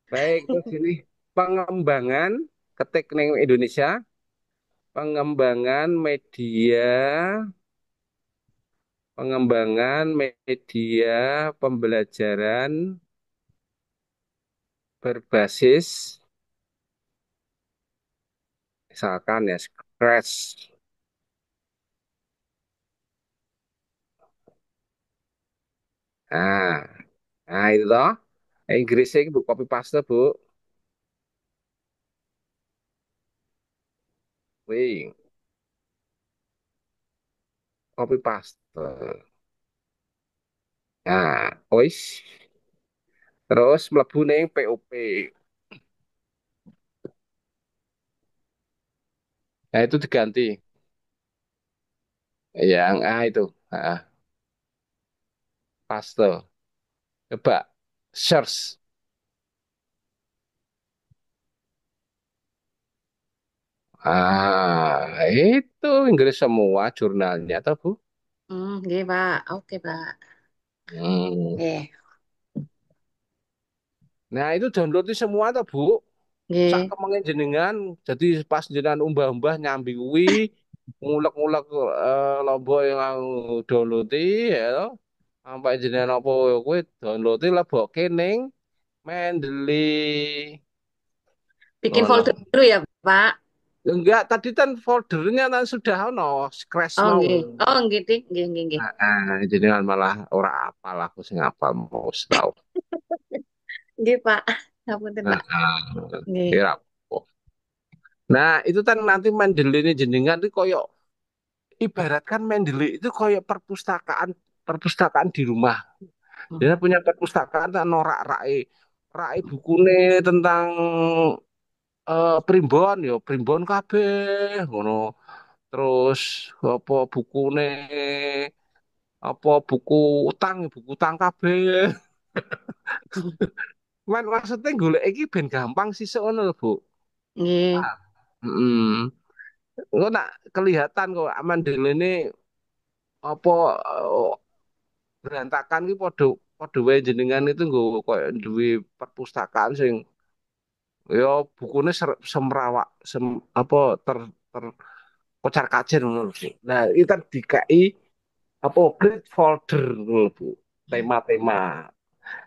Baik, terus ini pengembangan ketik ning Indonesia, pengembangan media, pengembangan media pembelajaran berbasis misalkan ya Scratch. Nah, itu toh. Inggrisnya Bu copy paste, Bu. Wih, copy paste. Nah, wis Terus mlebu ning POP. Nah, itu diganti. Yang itu. Ah, paste. Coba search. Itu Inggris semua jurnalnya, toh, Bu? Nggih, Pak. Oke, Pak. Hmm. Nggih. Nah, itu download semua, toh, Bu? Sak Nggih. kemengin jenengan, jadi pas jenengan umbah-umbah nyambi kuwi, ngulek-ngulek lombok yang download ya, toh. Sampai jenengan apa kuwi download lebokke ning Mendeley. Bikin Ngono. folder dulu ya, Pak. Enggak, tadi kan foldernya kan sudah ono, crash Oh, mau. nggih. Oh, nggih, Dik. Nggih, nggih, nggih. Jenengan malah ora apal aku sing apal mau tahu. Nggih, Pak. Ngapunten, Pak. Nggih. Kira. Nah, itu kan nanti Mendeley ini jenengan itu koyo ibaratkan Mendeley itu koyo perpustakaan perpustakaan di rumah. Dia punya perpustakaan kan norak rai bukune tentang primbon ya primbon kabeh ngono. Terus apa bukune apa buku utang kabeh. Maksudnya golek iki ben gampang sih ngono lho, Bu. Nggih. Heeh. Engko nak kelihatan kok Mandela ini apa berantakan ki padha padha wae jenengan itu nggo koyo duwe perpustakaan sing ya bukune semrawak apa ter kocar kacir ngono lho, Bu. Nah, kita dikai apa grid folder ngono lho, Bu. Tema-tema.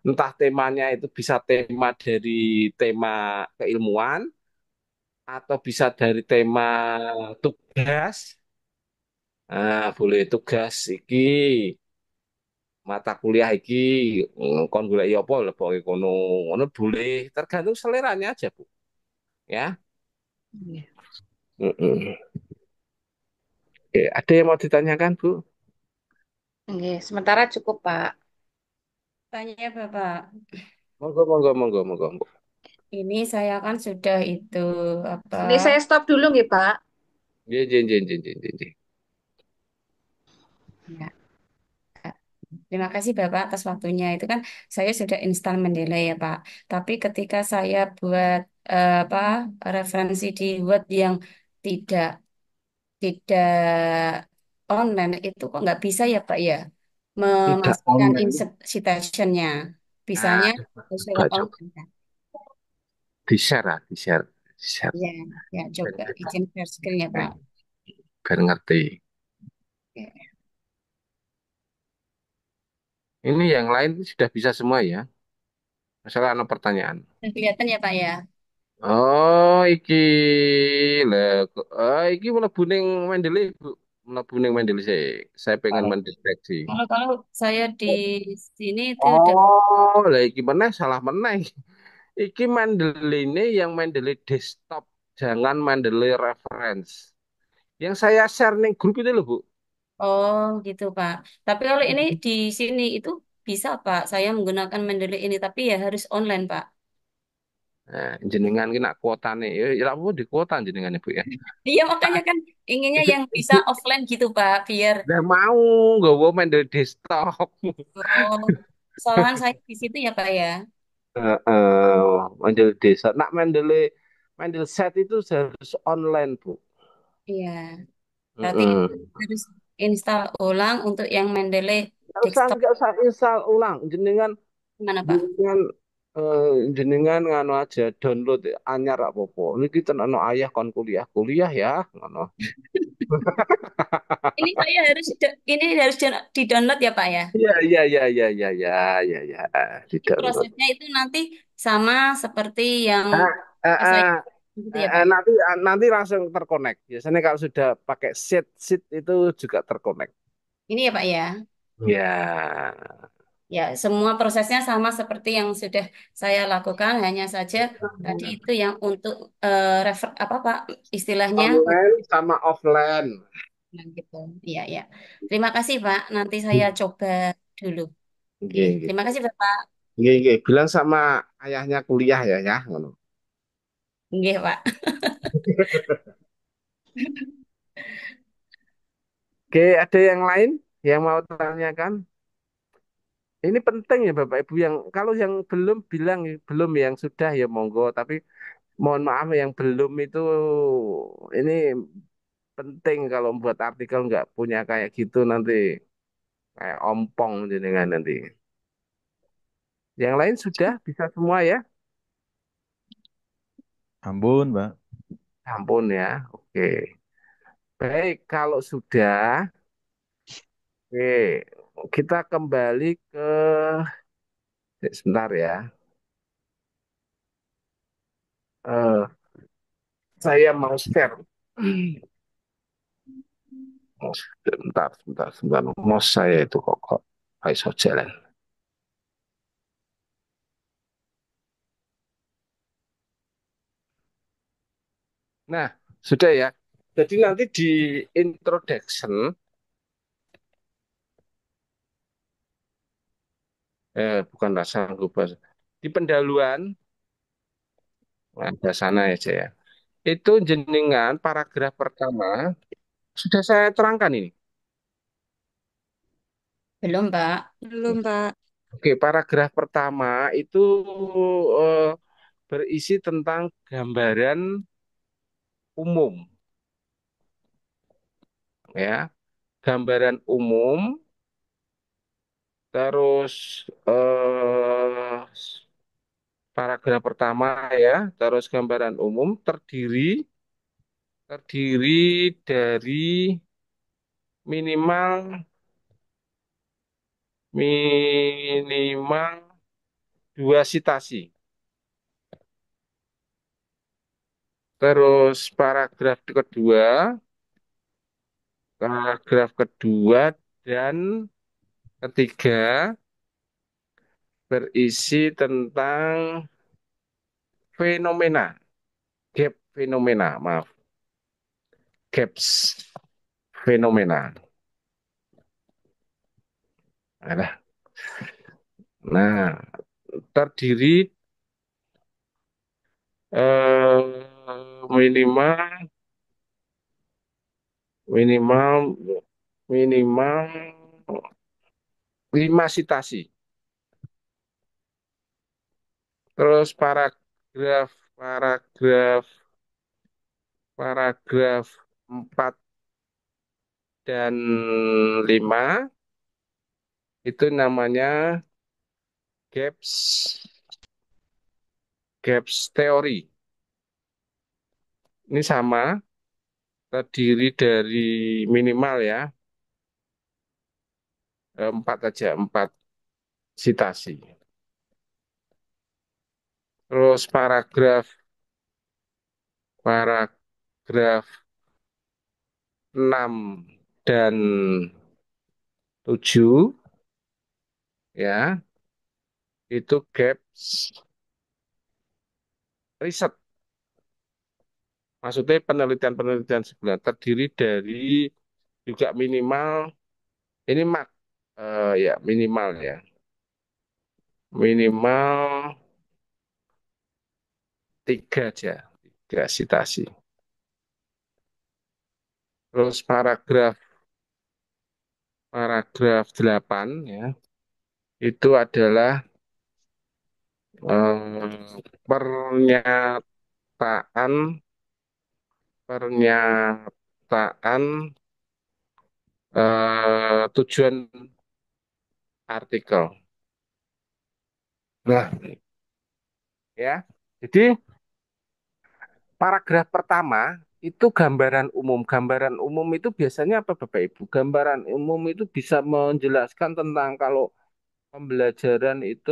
Entah temanya itu bisa tema dari tema keilmuan atau bisa dari tema tugas. Boleh tugas iki mata kuliah iki kon golek ya apa leboke kono. Ngono boleh tergantung seleranya aja, Bu. Ya. Nggih. Mm-mm. Oke, ada yang mau ditanyakan, Bu? Nggih. Sementara cukup, Pak. Tanya Bapak, Monggo, monggo, monggo, monggo. ini saya kan sudah itu apa? Ini saya stop dulu nggih, Pak. Nggih, nggih, nggih, nggih, nggih, nggih. Ya, Kak. Terima kasih Bapak atas waktunya. Itu kan saya sudah install Mendeley ya Pak. Tapi ketika saya buat apa referensi di Word yang tidak tidak online itu kok nggak bisa ya Pak ya Tidak memasukkan online. insert citationnya. Bisanya harus Coba, lewat coba. online kan? Di-share, di-share, di-share. Ya, ya coba izin share screen ya Pak. Biar ngerti. Oke. Ini yang lain sudah bisa semua ya. Masalah ada pertanyaan. Udah kelihatan ya Pak ya. Oh, iki iki mlebu ning Mendeley, Bu. Mlebu ning Mendeley sih. Saya pengen mendeteksi. Kalau kalau saya di sini itu udah Oh, lah iki meneh salah meneh. Iki Mendeley ini yang Mendeley desktop, jangan Mendeley reference. Yang saya share ning grup itu loh, Bu. oh gitu Pak. Tapi kalau ini di sini itu bisa Pak. Saya menggunakan Mendeley ini tapi ya harus online Pak. Nah, jenengan ki nak kuotane, ya apa di kuota jenengan Bu ya. Iya makanya kan inginnya yang bisa offline gitu Pak, biar Lah mau nggawa Mendeley desktop. oh, kesalahan saya di situ ya Pak ya. Heeh, Mendeley desa. Nak Mendeley set itu harus online, Bu. Iya. Berarti Heeh. harus install ulang untuk yang Mendeley desktop Nggak usah install ulang. gimana Pak? Jenengan jenengan nganu aja download anyar apa-apa. Niki tenan ayah kon kuliah ya ngono. Ini saya harus ini harus di download ya Pak ya. Iya iya iya iya iya iya iya iya di Jadi download. prosesnya itu nanti sama seperti yang Ah, ah, saya ah, gitu ya Pak ya. nanti langsung terkonek. Biasanya kalau sudah pakai sheet itu juga terkonek. Ini ya Pak ya. Ya. Ya, semua prosesnya sama seperti yang sudah saya lakukan, hanya saja tadi itu yang untuk refer apa Pak istilahnya Online sama offline. nah, gitu. Iya, ya. Terima kasih Pak. Nanti saya coba dulu. Oke, Nggih, nggih. terima kasih Bapak. Nggih, nggih. Bilang sama ayahnya kuliah ya, ngono. Nggih, Pak. Oke, ada yang lain yang mau tanyakan? Ini penting ya Bapak Ibu yang kalau yang belum bilang belum yang sudah ya monggo, tapi mohon maaf yang belum itu ini penting kalau buat artikel nggak punya kayak gitu nanti kayak ompong jenengan nanti. Yang lain sudah bisa semua ya? Ambon, Mbak. Ampun ya. Oke. Baik, kalau sudah, oke, kita kembali ke sebentar ya. Eh, saya mau share. Sebentar, sebentar, sebentar. Mau saya itu kok iso jalan. Nah, sudah ya. Jadi nanti di introduction, bukan rasa lupa. Di pendahuluan, ada sana aja ya. Itu jenengan paragraf pertama sudah saya terangkan ini. Belum, Pak. Belum, Pak. Oke, paragraf pertama itu eh, berisi tentang gambaran umum, ya. Gambaran umum, terus paragraf pertama ya, terus gambaran umum terdiri dari minimal minimal dua sitasi. Terus paragraf kedua dan ketiga berisi tentang fenomena, gap fenomena, maaf, gaps fenomena. Nah, terdiri minimal minimal minimal lima sitasi. Terus paragraf paragraf 4 dan 5 itu namanya gaps gaps teori. Ini sama, terdiri dari minimal ya, 4 aja, 4 sitasi. Terus paragraf 6 dan 7 ya, itu gaps riset. Maksudnya penelitian-penelitian sebelah terdiri dari juga minimal ini ya minimal ya. Minimal 3 aja, 3 sitasi. Terus paragraf 8 ya, itu adalah pernyataan pernyataan tujuan artikel. Nah, ya. Jadi paragraf pertama itu gambaran umum. Gambaran umum itu biasanya apa Bapak Ibu? Gambaran umum itu bisa menjelaskan tentang kalau pembelajaran itu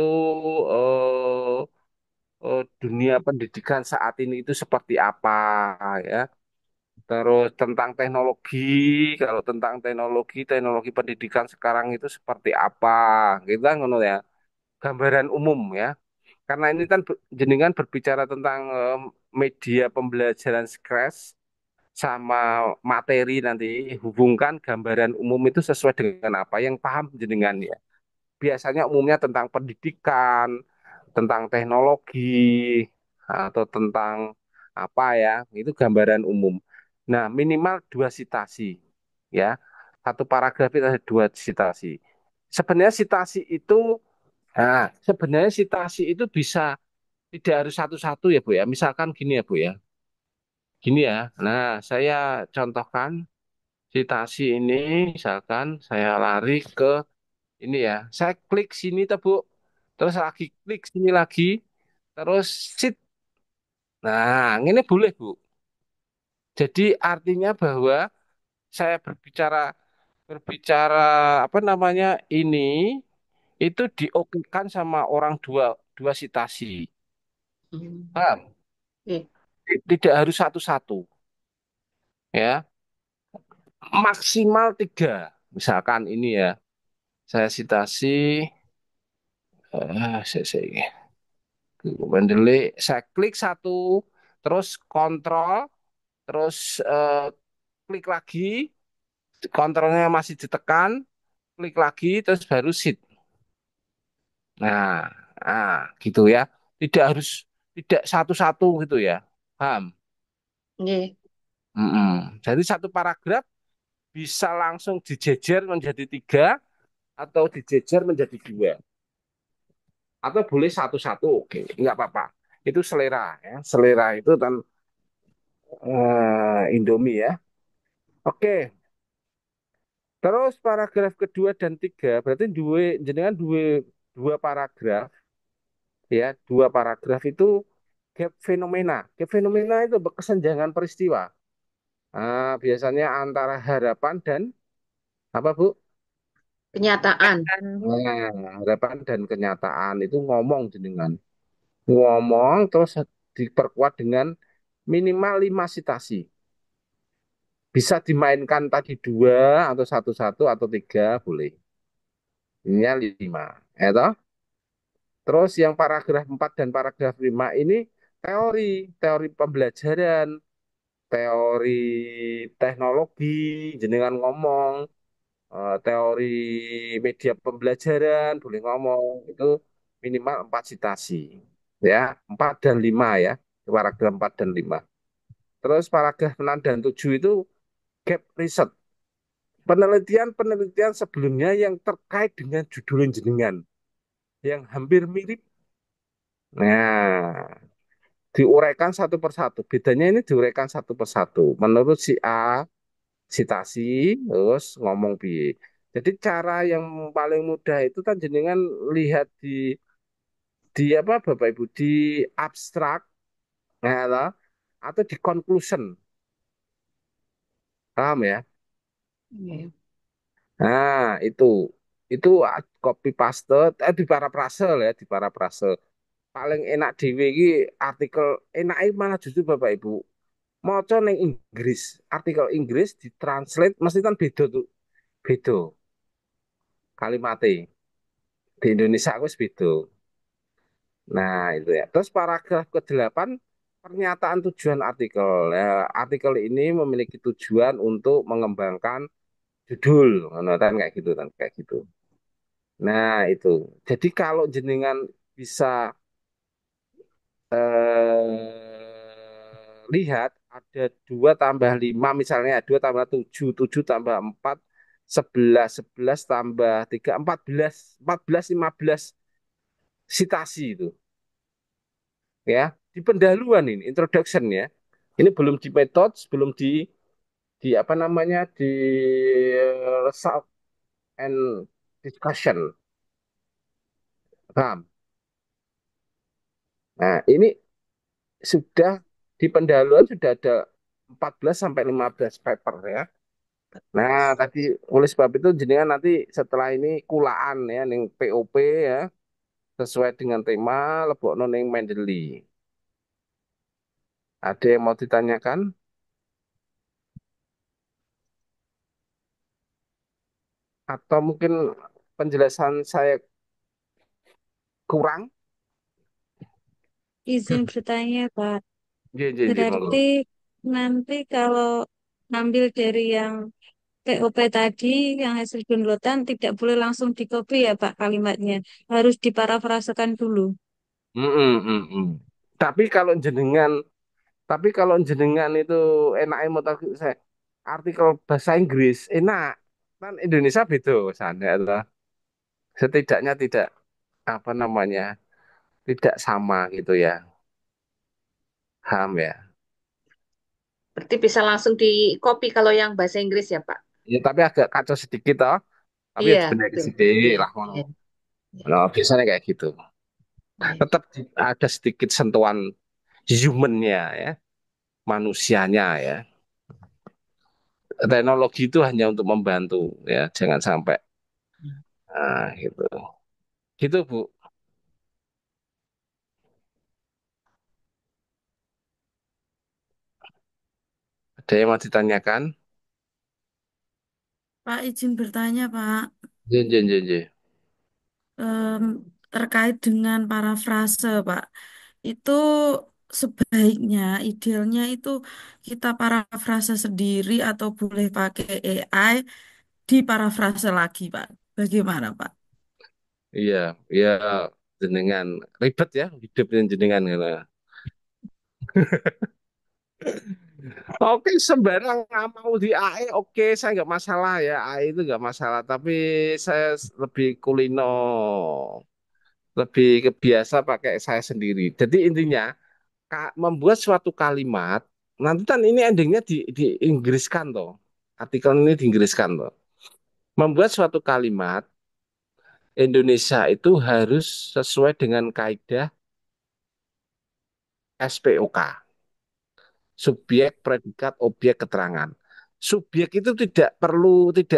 eh, dunia pendidikan saat ini itu seperti apa ya. Terus tentang teknologi, kalau tentang teknologi pendidikan sekarang itu seperti apa, gitu kan ngono ya. Gambaran umum ya. Karena ini kan jenengan berbicara tentang media pembelajaran Scratch sama materi nanti hubungkan gambaran umum itu sesuai dengan apa yang paham jenengan ya. biasanya umumnya tentang pendidikan, tentang teknologi, atau tentang apa ya, itu gambaran umum. Nah, minimal dua citasi, ya. Satu paragraf itu ada dua citasi. Sebenarnya citasi itu, sebenarnya citasi itu bisa tidak harus satu-satu ya Bu ya. Misalkan gini ya Bu ya. Gini ya. Nah, saya contohkan citasi ini, misalkan saya lari ke ini ya. Saya klik sini tuh Bu. Terus lagi klik sini lagi. Terus sit. Nah, ini boleh Bu. Jadi artinya bahwa saya berbicara berbicara apa namanya ini itu diokekan sama orang dua dua sitasi. Hmm. Paham? Oke. Tidak harus satu-satu, ya. Maksimal tiga. Misalkan ini ya, saya citasi, saya mendelik, saya klik satu, terus kontrol, terus klik lagi, kontrolnya masih ditekan, klik lagi, terus baru sit. Nah, gitu ya. Tidak harus tidak satu-satu gitu ya. Paham? Oke. Mm-mm. Jadi satu paragraf bisa langsung dijejer menjadi tiga atau dijejer menjadi dua. Atau boleh satu-satu, oke, nggak apa-apa. Itu selera ya. Selera itu kan Indomie ya. Oke. Terus paragraf kedua dan tiga berarti jenengan dua paragraf ya, dua paragraf itu gap fenomena. Gap fenomena itu kesenjangan peristiwa. Biasanya antara harapan dan apa Bu? Kenyataan. Harapan dan kenyataan itu ngomong jenengan. Ngomong terus diperkuat dengan minimal 5 citasi. Bisa dimainkan tadi dua atau satu-satu atau tiga boleh. Ininya 5. Ya toh? Terus yang paragraf 4 dan paragraf 5 ini teori, teori pembelajaran, teori teknologi, jenengan ngomong, teori media pembelajaran, boleh ngomong, itu minimal 4 citasi. Ya, 4 dan 5 ya, paragraf 4 dan 5. Terus paragraf 6 dan 7 itu gap research. Penelitian-penelitian sebelumnya yang terkait dengan judul jenengan, yang hampir mirip. Nah, diuraikan satu persatu. Bedanya ini diuraikan satu persatu. Menurut si A, sitasi, terus ngomong B. Jadi cara yang paling mudah itu kan jenengan lihat di apa Bapak Ibu di abstrak, nah, lah, atau di conclusion, paham ya? Oke. Nah itu copy paste, di paraphrase ya, di paraphrase. Paling enak dhewe iki artikel enake malah justru Bapak Ibu maca ning Inggris, artikel Inggris ditranslate mesti kan beda tuh, beda kalimatnya. Di Indonesia aku beda. Nah, itu ya. Terus paragraf ke-8 pernyataan tujuan artikel. Ya, artikel ini memiliki tujuan untuk mengembangkan judul, ngono kan kayak gitu kan kayak gitu. Nah, itu. Jadi kalau jenengan bisa lihat ada 2 tambah 5 misalnya 2 tambah 7 7 tambah 4 11 11 tambah 3 14 15 sitasi itu ya di pendahuluan ini introduction ya ini belum di metode belum di apa namanya di result and discussion, paham? Nah ini sudah di pendahuluan sudah ada 14 sampai 15 paper ya. Nah, tadi oleh sebab itu jenengan nanti setelah ini kulaan ya ning POP ya sesuai dengan tema lebokno ning Mendeley. Ada yang mau ditanyakan atau mungkin penjelasan saya kurang? Izin bertanya, Pak. Nggih, nggih, nggih, monggo. Berarti nanti kalau ngambil dari yang TOP tadi yang hasil downloadan tidak boleh langsung di copy ya Pak kalimatnya. Harus diparafrasekan dulu. Mm-mm, mm-mm. Tapi kalau jenengan, tapi kalau jenengan itu enaknya mau saya artikel bahasa Inggris enak, kan Indonesia beda sana atau setidaknya tidak apa namanya tidak sama gitu ya, paham ya? Berarti bisa langsung di copy kalau yang bahasa Inggris ya, Pak? Ya tapi agak kacau sedikit toh, tapi ya Iya, benar betul. sedikit Iya, lah, ngono. iya, iya, Nah, biasanya kayak gitu. iya. Tetap ada sedikit sentuhan humannya ya, manusianya ya. Teknologi itu hanya untuk membantu ya, jangan sampai gitu. Gitu Bu. Ada yang mau ditanyakan? Pak, izin bertanya, Pak. Jen, jen, jen, jen. Em, Terkait dengan parafrase, Pak. Itu sebaiknya, idealnya itu kita parafrase sendiri atau boleh pakai AI di parafrase lagi, Pak. Bagaimana, Pak? Iya, iya jenengan ribet ya hidup jenengan gitu. Oke, sembarang mau di AE, oke, saya nggak masalah ya, AE itu nggak masalah. Tapi saya lebih kulino, lebih kebiasa pakai saya sendiri. Jadi intinya membuat suatu kalimat, nanti kan ini endingnya di Inggriskan toh. Artikel ini diinggriskan toh. Membuat suatu kalimat Indonesia itu harus sesuai dengan kaidah SPOK. Subjek, predikat, objek, keterangan. Subjek itu tidak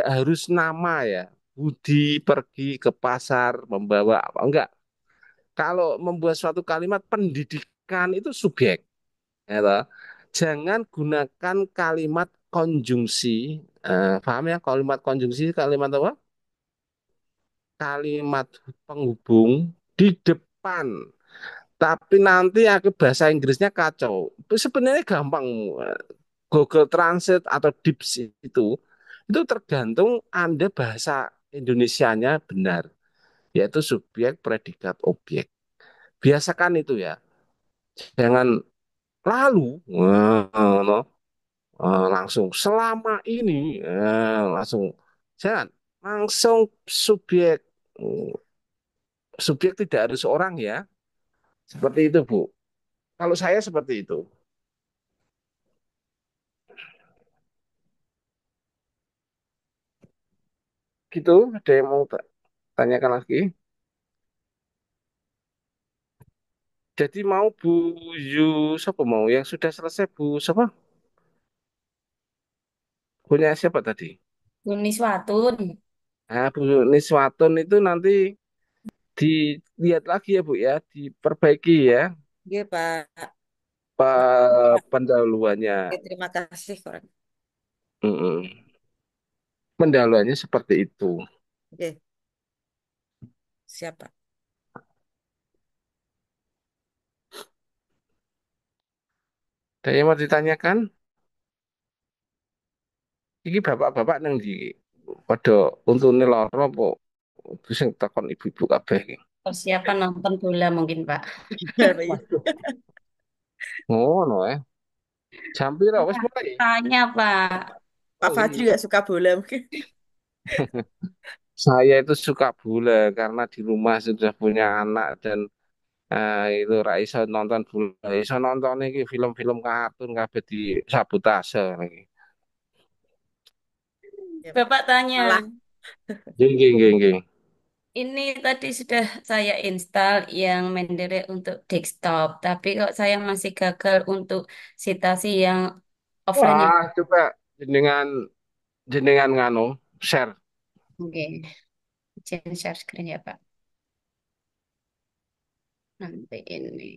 harus nama ya. Budi pergi ke pasar membawa apa enggak. Kalau membuat suatu kalimat pendidikan itu subjek, ya toh. Jangan gunakan kalimat konjungsi. Paham ya? Kalimat konjungsi, kalimat apa? Kalimat penghubung di depan. Tapi nanti aku bahasa Inggrisnya kacau. Itu sebenarnya gampang. Google Translate atau DeepSeek itu tergantung Anda bahasa Indonesianya benar, yaitu subjek, predikat, objek. Biasakan itu ya. Jangan lalu no, langsung selama ini langsung jangan langsung subjek. Subjek tidak harus orang ya. Seperti itu, Bu. Kalau saya seperti itu. Gitu, ada yang mau tanyakan lagi? Jadi mau Bu Yu, siapa mau? Yang sudah selesai Bu, siapa? Punya siapa tadi? Uniswatun. Nah, Bu Niswatun itu nanti dilihat lagi ya Bu ya, diperbaiki ya Oke, Pak. pendahuluannya. Oke, terima kasih, Koran. Mm-mm. Pendahuluannya seperti itu. Oke, siapa? Ada yang mau ditanyakan? Ini bapak-bapak nang di pada untune lara apa terus yang takon ibu-ibu kabeh iki. Persiapan nonton bola mungkin Pak. Waduh, ngono ya. Jam pira wis mulai? Tanya Pak. Pak Oh Fadli iya. nggak suka bola mungkin. Saya itu suka bola karena di rumah sudah punya anak dan itu ra iso nonton bola. Iso nonton iki film-film kartun kabeh di sabotase lagi. Ya, Pak. Bapak tanya. Malah, Nggih, nggih, nggih, nggih. Ini tadi sudah saya install yang Mendeley untuk desktop, tapi kok saya masih gagal untuk citasi yang offline ini. Wah, coba jenengan jenengan nganu share. Oke, izin share screen ya Pak. Nanti ini.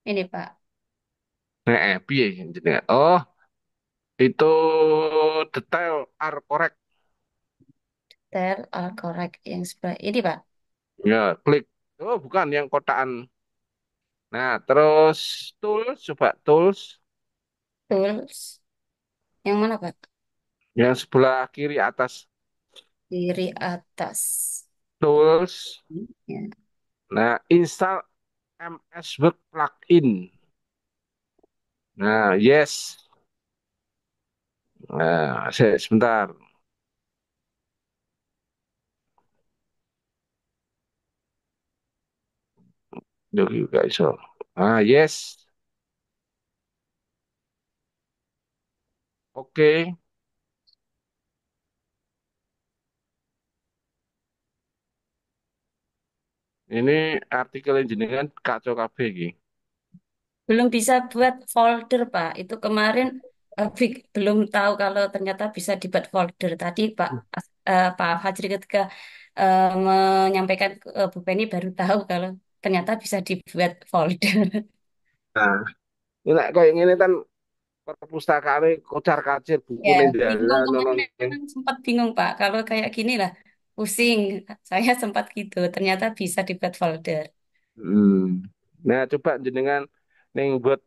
Ini Pak, Piye jenengan? Oh, itu detail are correct. tel correct yang sebelah ini Pak. Ya, klik. Oh, bukan yang kotaan. Nah, terus tools, coba tools Tools. Yang mana, Pak? yang sebelah kiri atas Kiri atas. tools. Ya. Nah, install MS Word plugin. Nah, yes. Nah, sebentar. Duh, juga iso. Ah, yes. Oke. Ini artikel jenengan kacau kabeh iki. Belum bisa buat folder, Pak. Itu kemarin belum tahu kalau ternyata bisa dibuat folder. Tadi Pak Fajri ketika menyampaikan ke Bu Penny baru tahu kalau ternyata bisa dibuat folder. Nah, ini nek koyo ngene kan perpustakaane kocar-kacir Ya, bukune bingung ndalan kemarin ono. memang sempat bingung, Pak. Kalau kayak gini lah, pusing. Saya sempat gitu. Ternyata bisa dibuat folder. Hmm. Nah, coba jenengan ning buat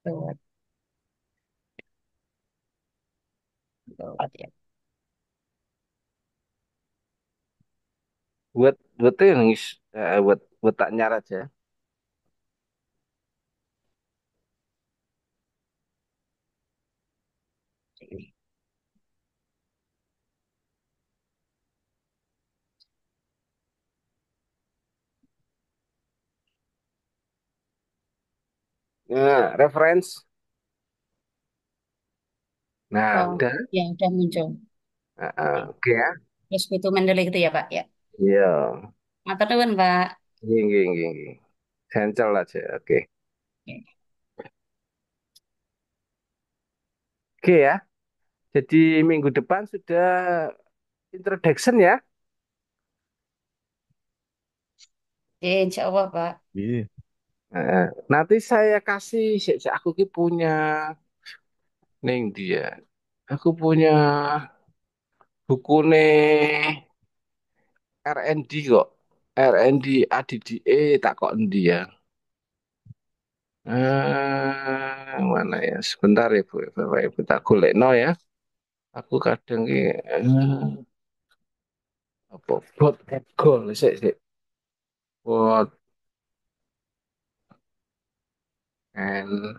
Buat, ya. buat yang buat tak nyar aja. Nah, reference. Nah, Oh, udah. ya udah muncul. Oke ya. Terus itu Mendeley gitu ya, Pak? Ya. Iya. Matur nuwun, Pak. Gini. Cancel aja. Oke. Oke. Oke ya. Jadi minggu depan sudah introduction ya. Oke, insya Allah, Pak. Iya. Nanti saya kasih, aku ki punya neng dia. Aku punya buku nih R&D kok. R&D ADDE tak kok dia. Mana ya? Sebentar ya Bu, Bapak Ibu tak golek no ya. Aku kadang ki apa bot goal sik. Bot and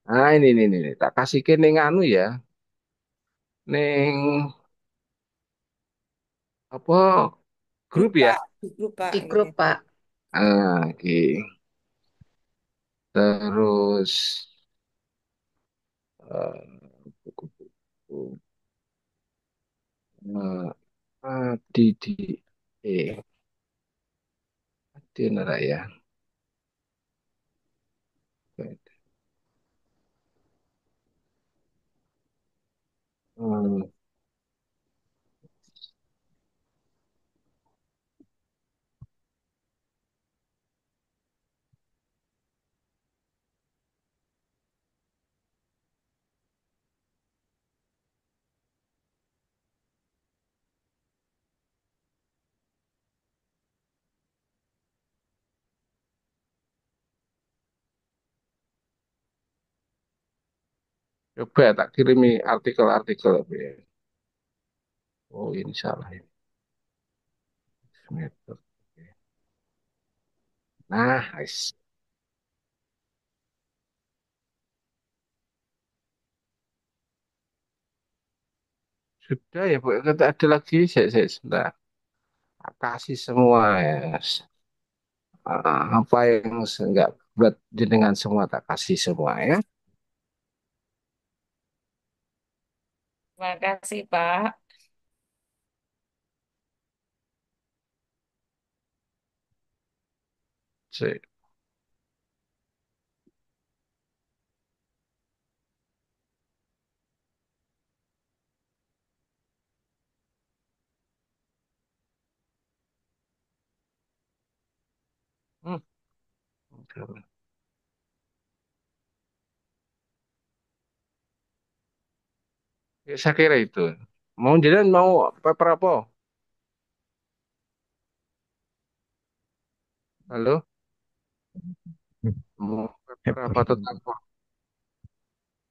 ini tak kasih ke ning anu ya. Ning apa Grup, grup ya? Pak. Di grup, Pak. Di Ini. grup, Pak. Oke. Terus buku-buku ADDE di ya. Hmm, coba ya, tak kirimi artikel-artikel. Ya. Oh ini salah ini. Meter. Nah, nice. Sudah ya Bu, kita ada lagi sebentar. Tak kasih semua ya. Apa yang enggak buat jenengan semua tak kasih semua ya. Terima kasih, Pak. Sik. Hmm. Ya, saya kira itu. Mau jalan mau paper apa? Halo? Mau Paper. apa tentang apa?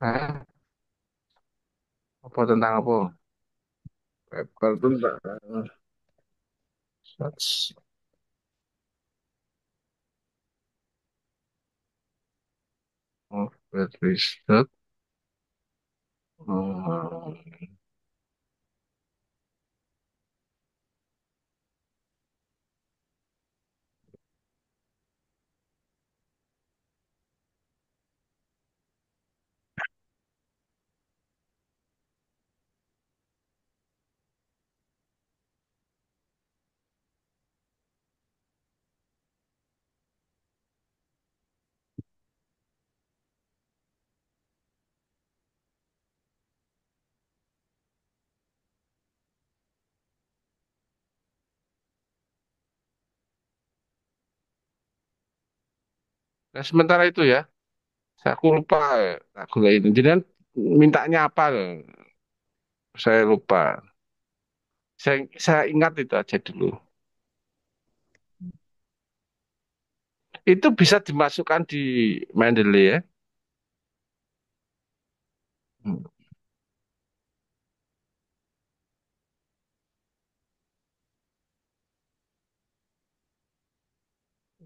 Hah? Apa tentang apa? Paper tentang such of bad research. Hmm. Nah, sementara itu ya, aku lupa ya, aku ini. Jadi kan mintanya apa? Saya lupa. Saya ingat itu aja dulu. Itu bisa dimasukkan di Mendeley ya. Hmm.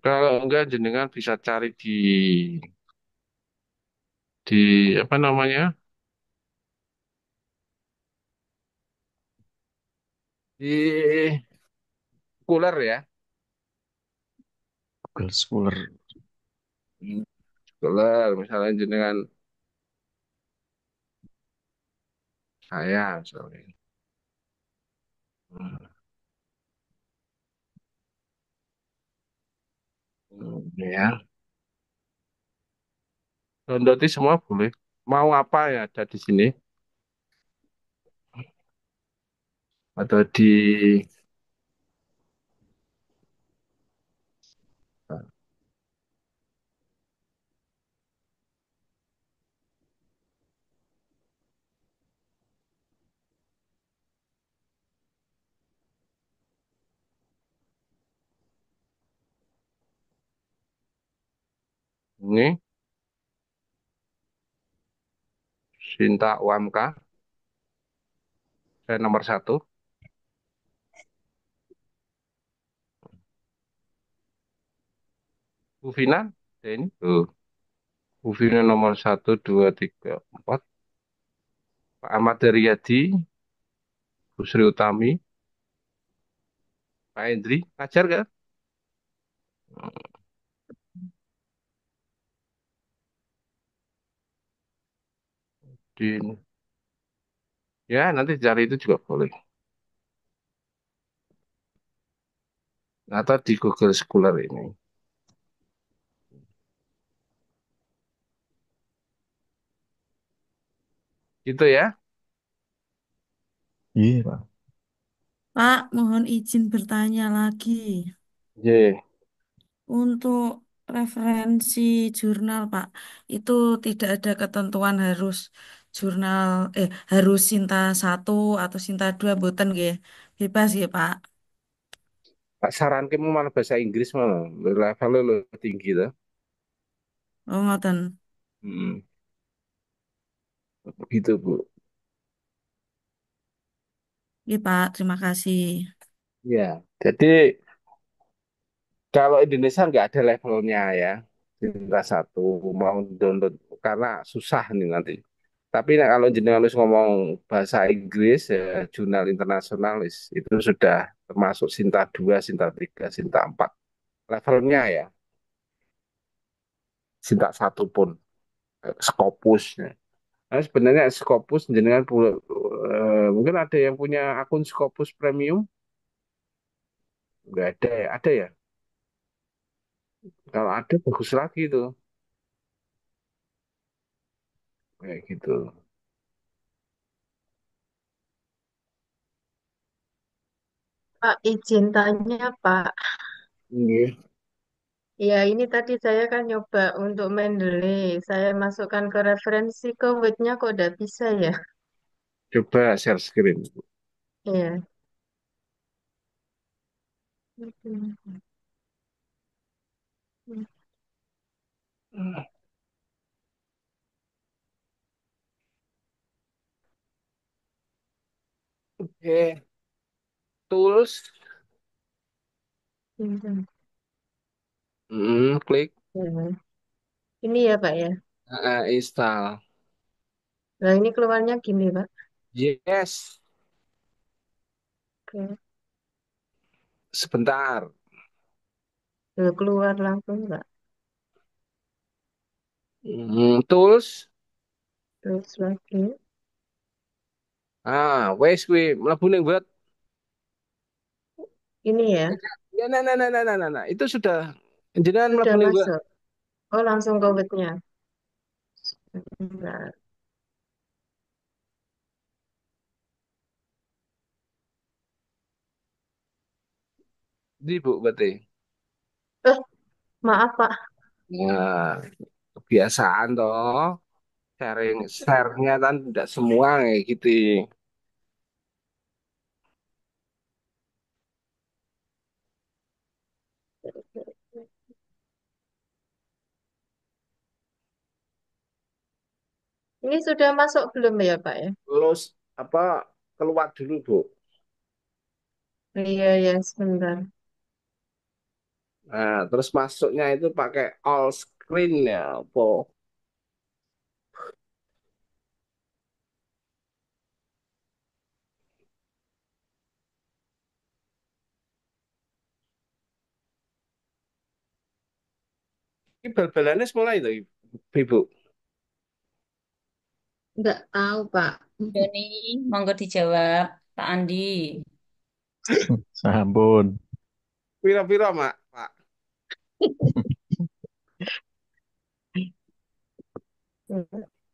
Kalau enggak jenengan bisa cari di apa namanya? Di Scholar ya. Google Scholar. Hmm. Scholar misalnya jenengan saya misalnya. Hmm. Ya, download semua boleh. Mau apa ya ada di sini atau di ini Sinta UMK, saya nomor satu. Bu Vina, ya ini tuh. Bu Vina nomor satu, dua, tiga, empat. Pak Ahmad Daryadi, Bu Sri Utami, Pak Hendri, ngajar kan? Di, ya nanti cari itu juga boleh. Atau di Google Scholar ini. Gitu ya. Iya, Pak. Pak, mohon izin bertanya lagi. Ye. Untuk referensi jurnal, Pak, itu tidak ada ketentuan harus jurnal, harus Sinta satu atau Sinta 2 boten nggih. Bebas ya, Pak. Pak saran kamu malah bahasa Inggris malah levelnya lebih tinggi tuh. Oh, ngoten. Hmm, gitu Bu. Iya, Pak, terima kasih. Ya, jadi kalau Indonesia nggak ada levelnya ya. Cinta satu mau download karena susah nih nanti. Tapi nah, kalau jenengan harus ngomong bahasa Inggris ya jurnal internasionalis itu sudah termasuk Sinta 2, Sinta 3, Sinta 4 levelnya ya. Sinta satu pun Scopus. Ya. Nah, sebenarnya Scopus jenengan mungkin ada yang punya akun Scopus Premium? Nggak ada ya? Ada ya? Kalau ada bagus lagi tuh. Kayak gitu. Pak, izin tanya, Pak. Iya. Ya, ini tadi saya kan nyoba untuk Mendeley. Saya masukkan ke referensi ke Word-nya kok udah bisa ya? Coba share screen. Iya. Oke, tools. Hmm. Klik. Ya. Ini ya Pak ya. Install. Nah ini keluarnya gini Pak. Yes. Oke. Sebentar. Tuh, keluar langsung Pak. Tools. Terus lagi. Wes kuwi mlebu ning Word. Ini ya. Ya, nah. Itu sudah jenengan Sudah mlebu ning Word. masuk. Oh langsung ke webnya. Bentar. Di Bu berarti. Eh maaf Pak. Nah, kebiasaan toh. Sharing, share-nya kan tidak semua kayak gitu. Ini sudah masuk belum ya Pak ya? Terus apa keluar dulu Bu. Iya ya sebentar. Nah, terus masuknya itu pakai all screen ya, apa? Ini bal-balannya mulai tuh, Ibu. Nggak tahu, Pak. Doni, monggo dijawab, Pak Andi. Sampun. Pira-pira, Mak, Pak.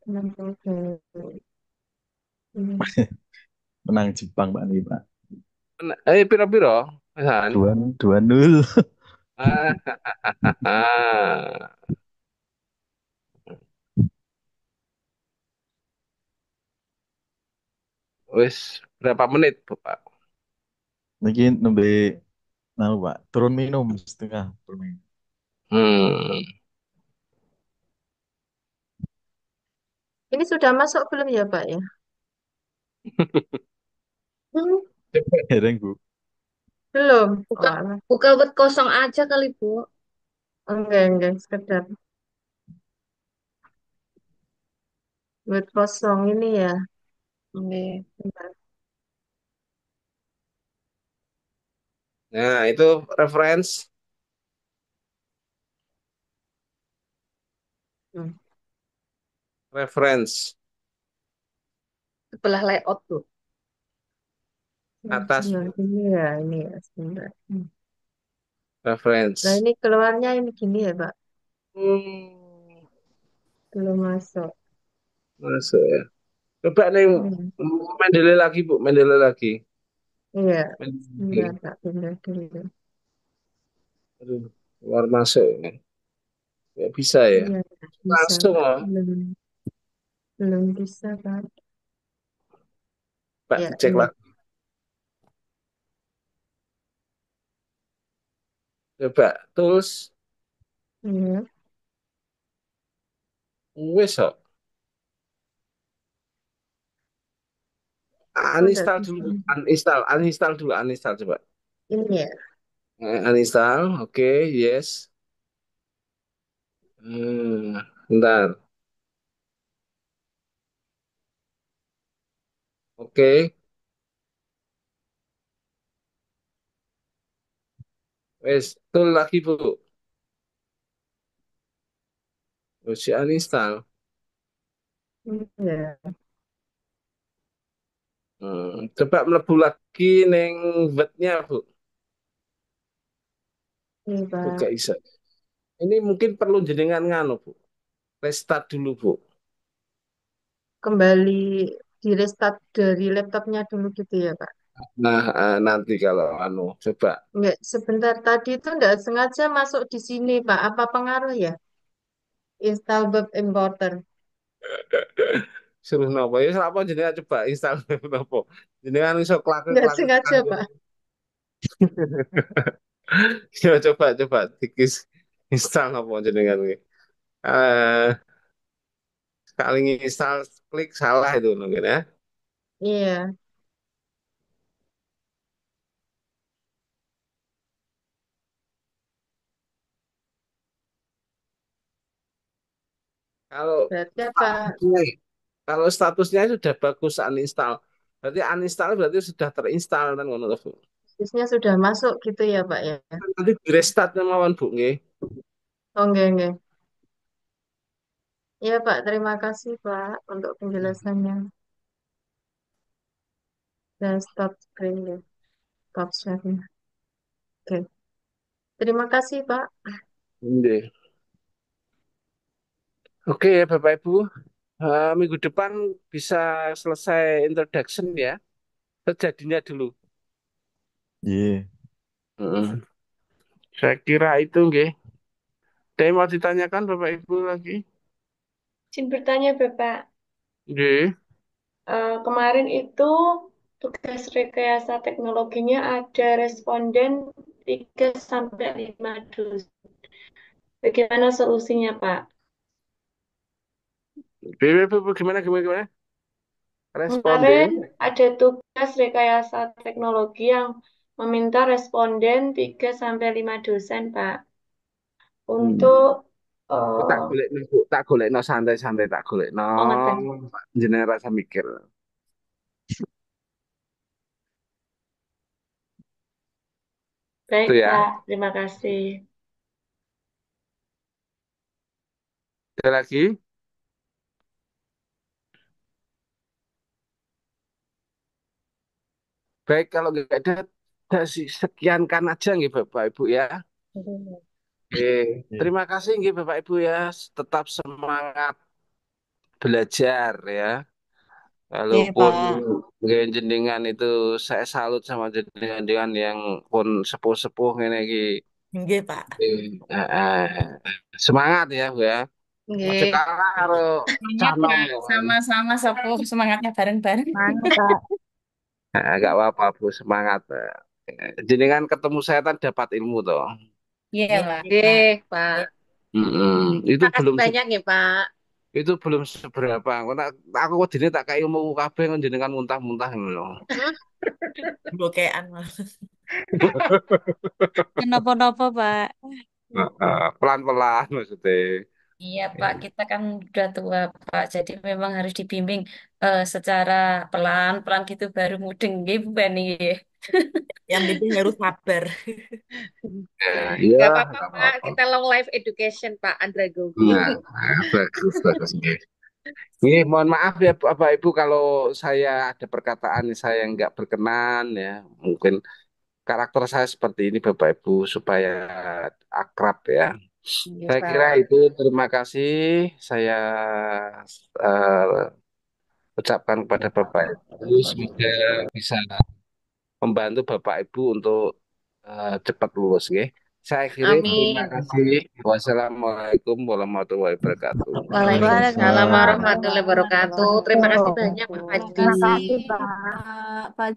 60. Hmm. Menang Jepang Pak nih Pak. Pira-pira, Mas Han? 2-0. Ah, Wis berapa menit, Pak? Niki nembe Pak, turun minum setengah turun minum. Hmm. Ini sudah masuk belum ya Pak ya? Hmm, Hereng Bu. belum. Oh, Buka alah. buka web kosong aja kali, Bu. Enggak, sekedar buat kosong ini ya. Oke. Bentar. Nah, itu reference, Hmm. reference Sebelah layout, Bu. atas, Nah, Bu. ini ya sebentar. Nah Reference. ini keluarnya ini gini ya Pak. Hmm. Belum masuk. Masuk ya. Coba nih Hmm. Mendeley lagi, Bu, Mendeley lagi. Iya, Mendeley sebentar lagi. tak pindah dulu. Aduh, keluar masuk ya. Ya bisa ya. Iya, nggak bisa Langsung Pak. loh. Belum bisa Pak. Pak Ya dicek ini. lagi. Coba tools. Iya. Wes kok. Oh nggak Uninstall bisa. dulu. Uninstall coba. Ini ya. Uninstall. Oke, yes. Bentar. Oke. Wes, tool lagi, Bu. Wes uninstall. Iya. Coba mlebu lagi neng webnya, Bu. Ini Buka Pak. bisa. Ini mungkin perlu jenengan nganu, Bu. Restart dulu, Bu. Kembali di restart dari laptopnya dulu gitu ya Pak. Nah, nanti kalau anu coba Enggak, sebentar tadi itu enggak sengaja masuk di sini Pak. Apa pengaruh ya? Install web importer. suruh nopo ya apa jenengan coba install nopo. Jenengan iso Enggak klakir-klakir sengaja Pak. ya coba tikis install nopo jenengan iki. eh, sekali install klik salah itu mungkin ya. Iya, Kalau berarti apa? statusnya, kalau statusnya sudah bagus uninstall, berarti uninstall berarti sudah terinstall kan ngono lho, Bu. Bisnisnya sudah masuk gitu ya, Pak ya? Nanti di restart mawon Bu nggih. Oh, enggak, enggak. Iya, Pak. Terima kasih, Pak, untuk penjelasannya. Dan stop screen ya. Stop sharing. Oke. Terima kasih, Pak. Nggih. Oke ya Bapak Ibu. Minggu depan bisa selesai introduction ya. Terjadinya dulu. Iya. Mm. Saya kira itu nggih. Ada yang mau ditanyakan Bapak Ibu lagi? Izin bertanya, Bapak. Nggih. Kemarin itu tugas rekayasa teknologinya ada responden 3 sampai 5 dus. Bagaimana solusinya, Pak? Gimana gimana gimana? Kemarin Responden. ada tugas rekayasa teknologi yang meminta responden 3 sampai 5 dosen, Pak. Hmm. Untuk Tak eh golek Bu. Tak golek santai-santai tak golek oh, ngeten. jenengan rasa mikir. Baik, Itu ya. Pak. Terima kasih. Ada lagi? Baik kalau nggak ada, sekiankan aja nggih Bapak Ibu ya. Oke, Iya. terima kasih nggih Bapak Ibu ya. Tetap semangat belajar ya. Iya, Walaupun Pak. nggih jenengan itu saya salut sama jenengan yang pun sepuh-sepuh ngene iki. Nggih, Pak. Eh, eh, semangat ya Bu ya. Ojo Nggih. kalah karo cah Semangat, nom Kak. ya, Pak. Sama-sama sepuh, semangatnya bareng-bareng. Mana, Pak? Nggak apa-apa Bu, semangat. Jenengan ketemu saya kan dapat ilmu toh. Iya, Nggih, Pak. Nggih, Pak. Pak. Mm-mm. Makasih banyak ya, Pak. Itu belum seberapa. Aku wedine tak kayak ilmu kabeh kan jenengan muntah-muntah ngono. Bokean malah. Kenapa-napa, Pak? Pelan-pelan maksudnya. Iya, Pak. Kita kan udah tua, Pak. Jadi memang harus dibimbing secara pelan-pelan gitu baru mudeng. Nggih, Bu Bani. Yang penting harus sabar. Iya, Gak apa-apa, nggak Pak. apa-apa. Kita long life education, Pak Andragogi. Nah, bagus, bagus. Nggih. Nggih, mohon maaf ya Bapak Ibu kalau saya ada perkataan yang saya nggak berkenan ya. Mungkin karakter saya seperti ini Bapak Ibu supaya akrab ya. Nggih, Saya kira Pak. itu terima kasih saya eh, ucapkan kepada Bapak Ibu semoga bisa membantu Bapak Ibu untuk cepat lulus nggih. Saya akhiri terima Amin. kasih. Wassalamualaikum warahmatullahi wabarakatuh. Waalaikumsalam Waalaikumsalam. warahmatullahi wabarakatuh. Terima kasih banyak Pak Terima Fajri. kasih, Pak. Pak.